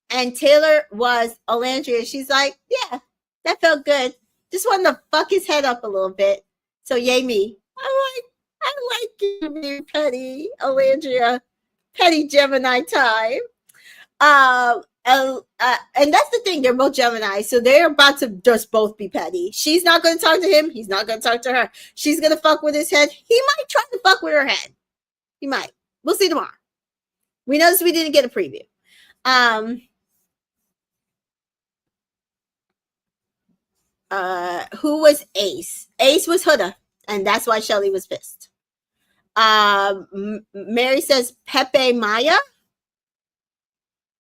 A: and Taylor was Alandria. She's like, yeah, that felt good. Just wanted to fuck his head up a little bit. So yay me. I like you being petty, Alandria. Petty Gemini time. and that's the thing, they're both Gemini, so they're about to just both be petty. She's not going to talk to him. He's not going to talk to her. She's going to fuck with his head. He might try to fuck with her head. He might. We'll see tomorrow. We noticed we didn't get a preview. Who was Ace? Ace was Huda, and that's why Shelly was pissed. Mary says Pepe Maya.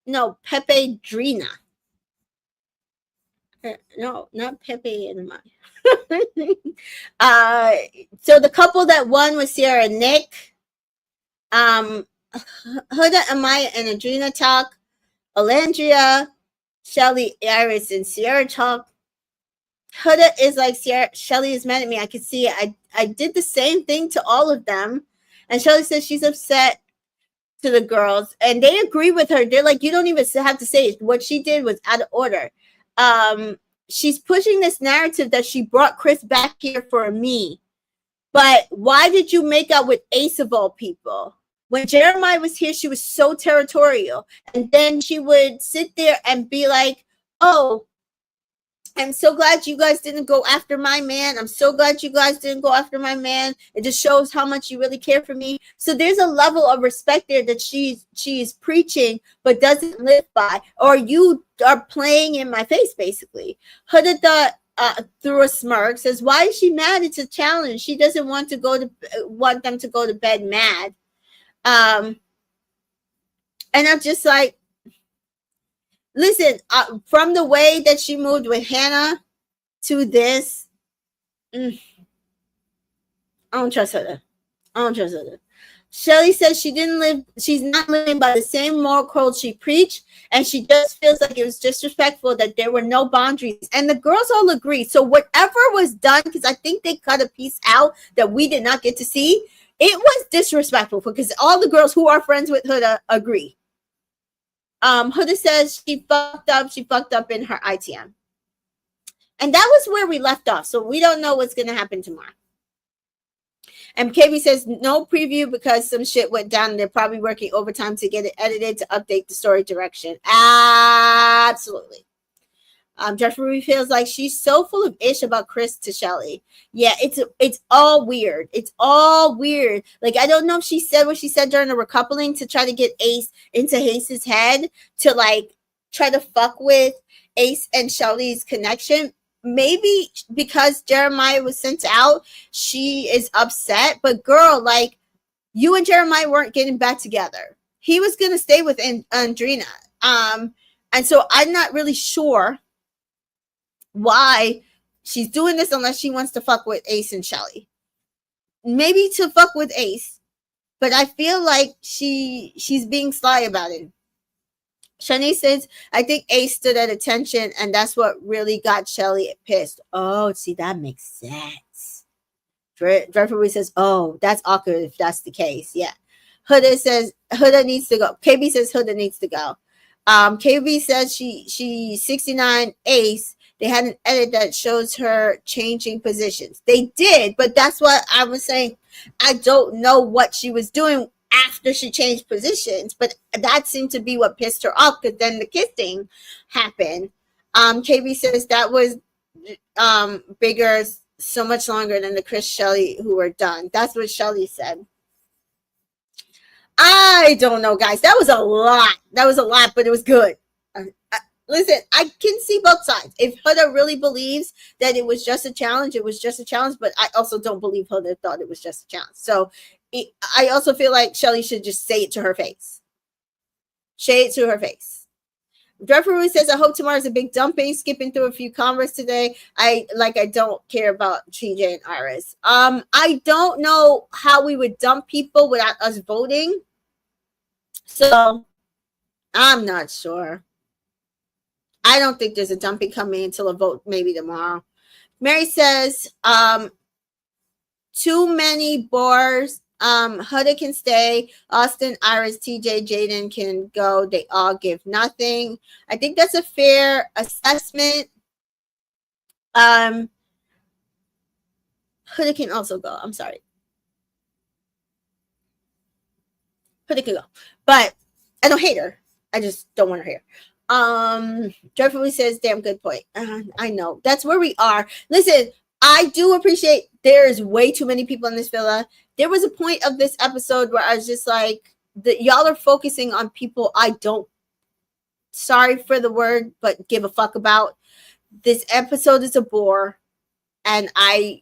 A: No, Pepe Drina. No, not Pepe and Maya. So the couple that won was Sierra and Nick. Huda and Maya and Adrina talk. Alandria, Shelly, Iris, and Sierra talk. Huda is like, Shelly is mad at me. I can see it. I did the same thing to all of them. And Shelly says she's upset to the girls. And they agree with her. They're like, you don't even have to say it. What she did was out of order. She's pushing this narrative that she brought Chris back here for me. But why did you make out with Ace of all people? When Jeremiah was here, she was so territorial. And then she would sit there and be like, oh, I'm so glad you guys didn't go after my man. I'm so glad you guys didn't go after my man. It just shows how much you really care for me. So there's a level of respect there that she is preaching but doesn't live by. Or you are playing in my face, basically. Huda thought through a smirk, says, why is she mad? It's a challenge. She doesn't want them to go to bed mad. And I'm just like, listen, from the way that she moved with Hannah to this, I don't trust her. Shelly says she's not living by the same moral code she preached, and she just feels like it was disrespectful that there were no boundaries. And the girls all agree. So whatever was done, because I think they cut a piece out that we did not get to see, it was disrespectful because all the girls who are friends with Huda agree. Huda says she fucked up in her ITM. And that was where we left off. So we don't know what's going to happen tomorrow. And KB says no preview because some shit went down. And they're probably working overtime to get it edited to update the story direction. Absolutely. Jeffrey feels like she's so full of ish about Chris to Shelly. Yeah, it's all weird. It's all weird. Like, I don't know if she said what she said during the recoupling to try to get Ace into Ace's head to like try to fuck with Ace and Shelly's connection. Maybe because Jeremiah was sent out, she is upset. But girl, like, you and Jeremiah weren't getting back together. He was gonna stay with Andrina. And so I'm not really sure why she's doing this unless she wants to fuck with Ace and Shelly. Maybe to fuck with Ace, but I feel like she's being sly about it. Shani says, I think Ace stood at attention, and that's what really got Shelly pissed. Oh, see, that makes sense. Dreadful says, oh, that's awkward if that's the case. Yeah. Huda says Huda needs to go. KB says Huda needs to go. KB says she's 69 Ace. They had an edit that shows her changing positions. They did, but that's what I was saying. I don't know what she was doing after she changed positions, but that seemed to be what pissed her off because then the kissing happened. KB says that was bigger, so much longer than the Chris Shelly who were done. That's what Shelly said. I don't know, guys. That was a lot, but it was good. Listen, I can see both sides. If Huda really believes that it was just a challenge, it was just a challenge. But I also don't believe Huda thought it was just a challenge. So I also feel like Shelly should just say it to her face. Say it to her face. Dreadful says, I hope tomorrow's a big dumping. Skipping through a few comments today. I don't care about TJ and Iris. I don't know how we would dump people without us voting. So I'm not sure. I don't think there's a dumping coming until a vote maybe tomorrow. Mary says, too many bars. Huda can stay. Austin, Iris, TJ, Jaden can go. They all give nothing. I think that's a fair assessment. Huda can also go. I'm sorry. Huda can go. But I don't hate her. I just don't want her here. Jeffrey says, damn good point. I know. That's where we are. Listen, I do appreciate there's way too many people in this villa. There was a point of this episode where I was just like, y'all are focusing on people I don't, sorry for the word, but give a fuck about. This episode is a bore, and I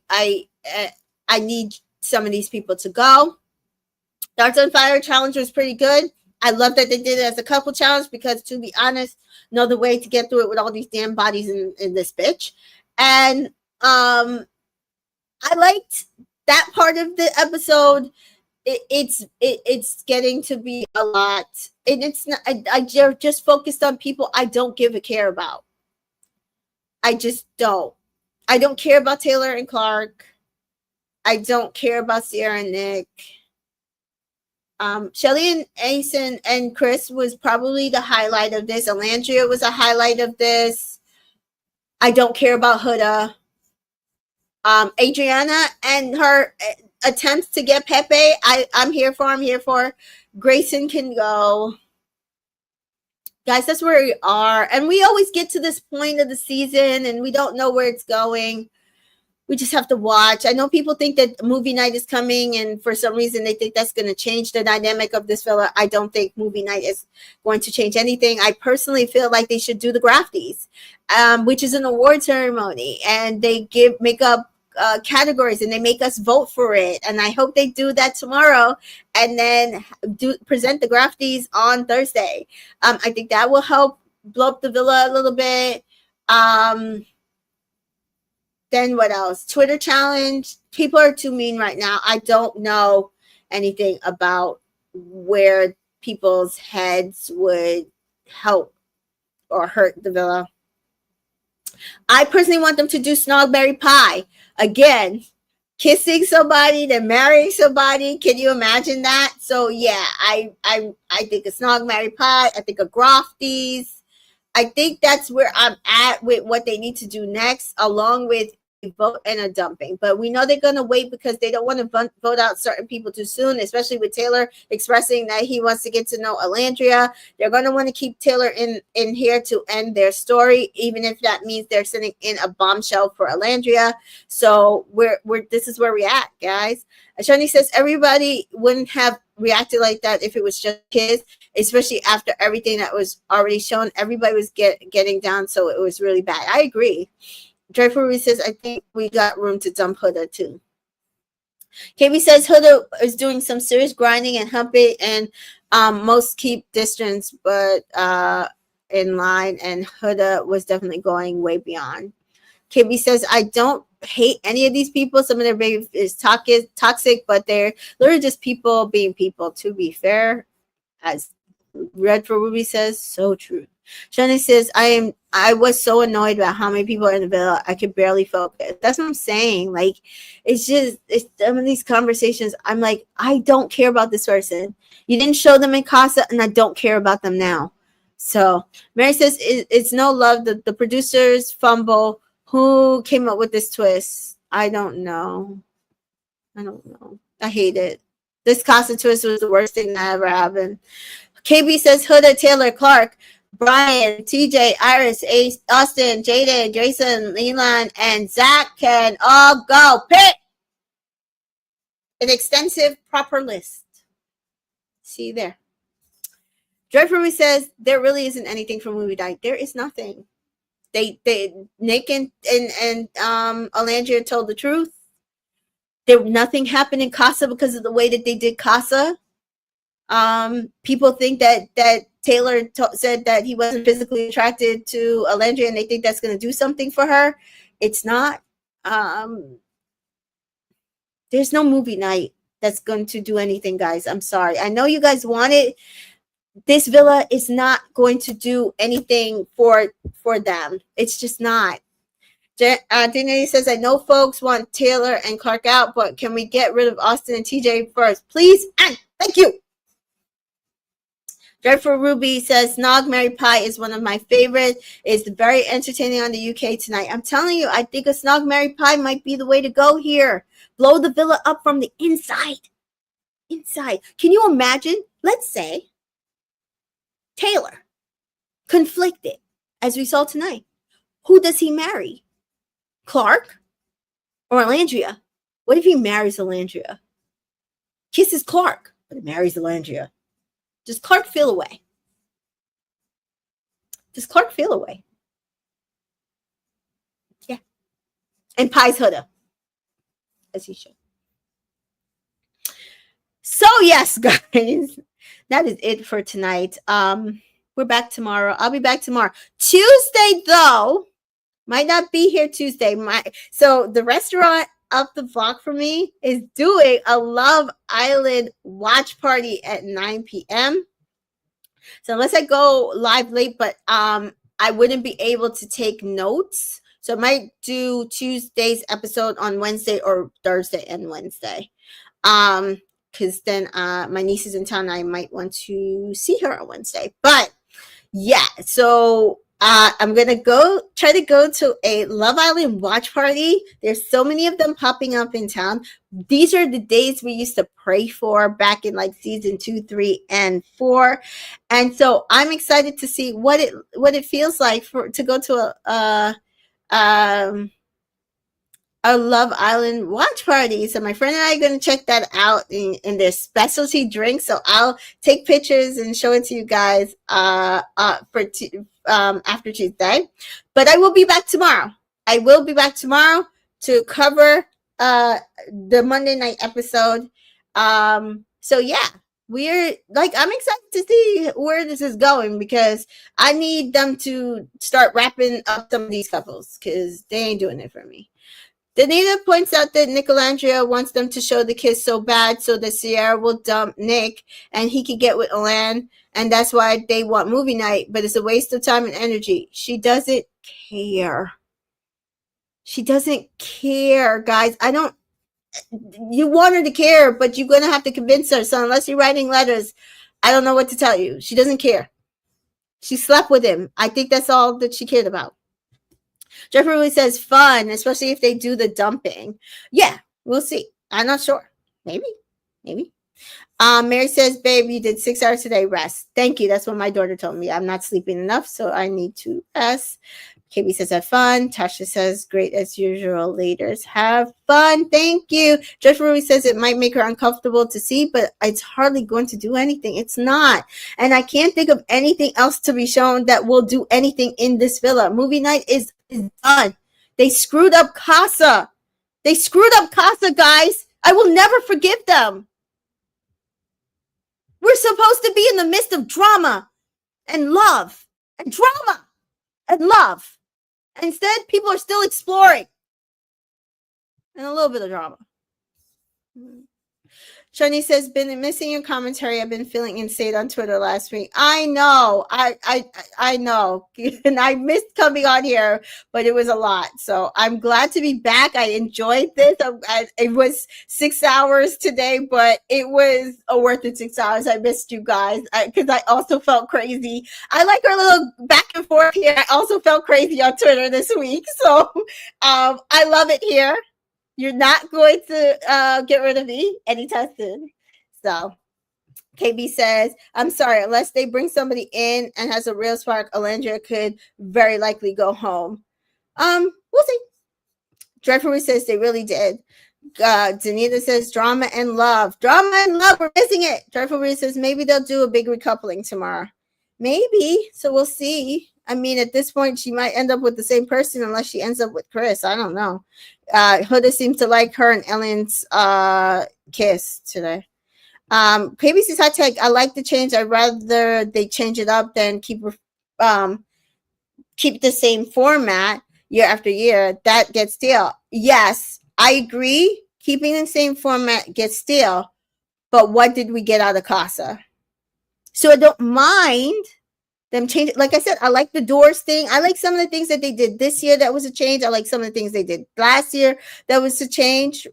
A: need some of these people to go. Darts on Fire challenge was pretty good. I love that they did it as a couple challenge because, to be honest, no other way to get through it with all these damn bodies in this bitch. And I liked that part of the episode. It's getting to be a lot, and it's not. I just focused on people I don't give a care about. I just don't. I don't care about Taylor and Clark. I don't care about Sierra and Nick. Shelly and Asen and Chris was probably the highlight of this. Alandria was a highlight of this. I don't care about Huda. Adriana and her attempts to get Pepe, I'm here for. I'm here for. Grayson can go. Guys, that's where we are. And we always get to this point of the season and we don't know where it's going. We just have to watch. I know people think that movie night is coming, and for some reason they think that's going to change the dynamic of this villa. I don't think movie night is going to change anything. I personally feel like they should do the Grafties, which is an award ceremony, and they make up categories and they make us vote for it. And I hope they do that tomorrow, and then present the Grafties on Thursday. I think that will help blow up the villa a little bit. Then what else? Twitter challenge. People are too mean right now. I don't know anything about where people's heads would help or hurt the villa. I personally want them to do Snogberry Pie. Again, kissing somebody, then marrying somebody. Can you imagine that? So yeah, I think a Snogberry Pie. I think a Grafties. I think that's where I'm at with what they need to do next, along with a vote and a dumping. But we know they're going to wait because they don't want to vote out certain people too soon, especially with Taylor expressing that he wants to get to know Alandria. They're going to want to keep Taylor in here to end their story, even if that means they're sending in a bombshell for Alandria. So this is where we're at, guys. Shani says everybody wouldn't have reacted like that if it was just kids, especially after everything that was already shown. Everybody was getting down, so it was really bad. I agree. Dreyfus says, I think we got room to dump Huda too. KB says Huda is doing some serious grinding and humping, and most keep distance, but in line, and Huda was definitely going way beyond. KB says, I don't hate any of these people. Some of their behavior is toxic, but they're literally just people being people, to be fair. As Red for Ruby says, so true. Shani says, I was so annoyed about how many people are in the villa. I could barely focus. That's what I'm saying. Like, it's some of these conversations, I'm like, I don't care about this person. You didn't show them in Casa, and I don't care about them now. So Mary says, it's no love. The producers fumble. Who came up with this twist? I don't know. I hate it. This Casa twist was the worst thing that ever happened. KB says Huda, Taylor, Clark, Brian, TJ, Iris, Ace, Austin, Jaden, Jason, Leland, and Zach can all go. Pick an extensive, proper list. See you there. Joy for Me says there really isn't anything from movie night. There is nothing. Nick and Alandria told the truth. Nothing happened in Casa because of the way that they did Casa. People think that Taylor said that he wasn't physically attracted to Alandria, and they think that's going to do something for her. It's not. There's no movie night that's going to do anything, guys. I'm sorry. I know you guys want it. This villa is not going to do anything for them. It's just not. Dignity says, I know folks want Taylor and Clark out, but can we get rid of Austin and TJ first, please? And thank you. Dreadful Ruby says, Nog Mary Pie is one of my favorites. It's very entertaining on the UK tonight. I'm telling you, I think a Snog Mary Pie might be the way to go here. Blow the villa up from the inside. Inside. Can you imagine? Let's say Taylor conflicted, as we saw tonight. Who does he marry? Clark or Alandria? What if he marries Alandria? Kisses Clark, but marries Alandria. Does Clark feel away? Does Clark feel away? Yeah. And pies Huda, as he should. So yes, guys, that is it for tonight. We're back tomorrow. I'll be back tomorrow. Tuesday, though, might not be here Tuesday. So the restaurant up the block from me is doing a Love Island watch party at 9 p.m. So unless I go live late, but I wouldn't be able to take notes. So I might do Tuesday's episode on Wednesday or Thursday and Wednesday. Because then my niece is in town. I might want to see her on Wednesday. But yeah, so I'm going to try to go to a Love Island watch party. There's so many of them popping up in town. These are the days we used to pray for back in like season 2, 3, and 4. And so I'm excited to see what it feels like to go to a Love Island watch party. So my friend and I are going to check that out in their specialty drinks. So I'll take pictures and show it to you guys after Tuesday. But I will be back tomorrow. I will be back tomorrow to cover the Monday night episode. So yeah, I'm excited to see where this is going, because I need them to start wrapping up some of these couples, because they ain't doing it for me. Danita points out that Alandria wants them to show the kiss so bad so that Sierra will dump Nick and he can get with Alan, and that's why they want movie night, but it's a waste of time and energy. She doesn't care. She doesn't care, guys. You want her to care, but you're going to have to convince her. So unless you're writing letters, I don't know what to tell you. She doesn't care. She slept with him. I think that's all that she cared about. Jeffrey really says fun, especially if they do the dumping. Yeah, we'll see. I'm not sure. Maybe. Mary says, babe, you did 6 hours today. Rest. Thank you. That's what my daughter told me. I'm not sleeping enough, so I need to rest. KB says, have fun. Tasha says, great as usual. Laters, have fun. Thank you. Judge Ruby says it might make her uncomfortable to see, but it's hardly going to do anything. It's not. And I can't think of anything else to be shown that will do anything in this villa. Movie night is done. They screwed up Casa. Guys. I will never forgive them. We're supposed to be in the midst of drama and love and drama and love. Instead, people are still exploring. And a little bit of drama. Shani says, been missing your commentary. I've been feeling insane on Twitter last week. I know. I know. And I missed coming on here, but it was a lot. So I'm glad to be back. I enjoyed this. It was 6 hours today, but it was worth it 6 hours. I missed you guys because I also felt crazy. I like our little back and forth here. I also felt crazy on Twitter this week. So I love it here. You're not going to get rid of me anytime soon. So KB says, I'm sorry, unless they bring somebody in and has a real spark, Alandria could very likely go home. We'll see. Dreadful says they really did. Danita says drama and love. We're missing it. Dreadful says maybe they'll do a big recoupling tomorrow. Maybe. So we'll see. I mean, at this point, she might end up with the same person unless she ends up with Chris. I don't know. Huda seems to like her and Ellen's kiss today. KBC's hot take. I like the change. I'd rather they change it up than keep the same format year after year. That gets stale. Yes, I agree. Keeping the same format gets stale. But what did we get out of Casa? So I don't mind them change it. Like I said, I like the doors thing. I like some of the things that they did this year. That was a change. I like some of the things they did last year. That was a change.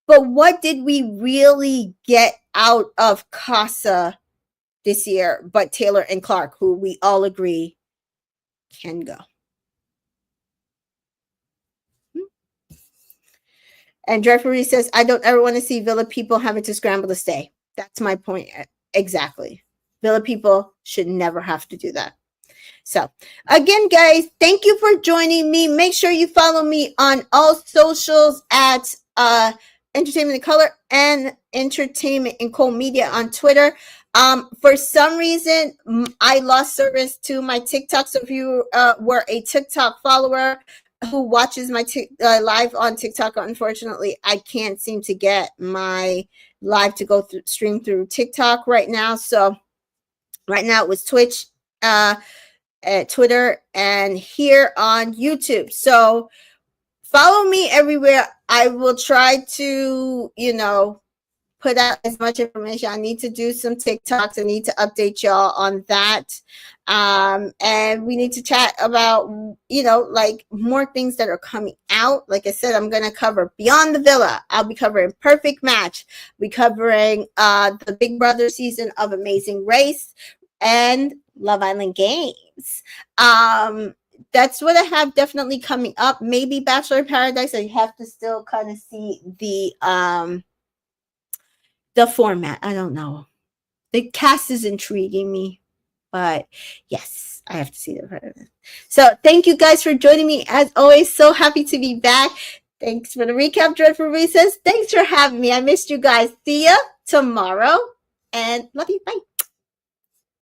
A: But what did we really get out of Casa this year? But Taylor and Clark, who we all agree can go. And Jeffrey says, I don't ever want to see Villa people having to scramble to stay. That's my point. Exactly. Villa people should never have to do that. So again, guys, thank you for joining me. Make sure you follow me on all socials at Entertainment in Color and Entertainment in Cold Media on Twitter. For some reason, I lost service to my TikTok. So if you were a TikTok follower who watches my live on TikTok, unfortunately, I can't seem to get my live to go through stream through TikTok right now. So right now it was Twitch, Twitter, and here on YouTube. So follow me everywhere. I will try to, put out as much information. I need to do some TikToks. I need to update y'all on that. And we need to chat about, like more things that are coming out. Like I said, I'm going to cover Beyond the Villa. I'll be covering Perfect Match. We'll be covering the Big Brother season of Amazing Race and Love Island Games. That's what I have definitely coming up. Maybe Bachelor in Paradise. I have to still kind of see the format. I don't know. The cast is intriguing me, but yes, I have to see the. So thank you guys for joining me. As always, so happy to be back. Thanks for the recap, Dreadful Recess. Thanks for having me. I missed you guys. See ya tomorrow, and love you. Bye.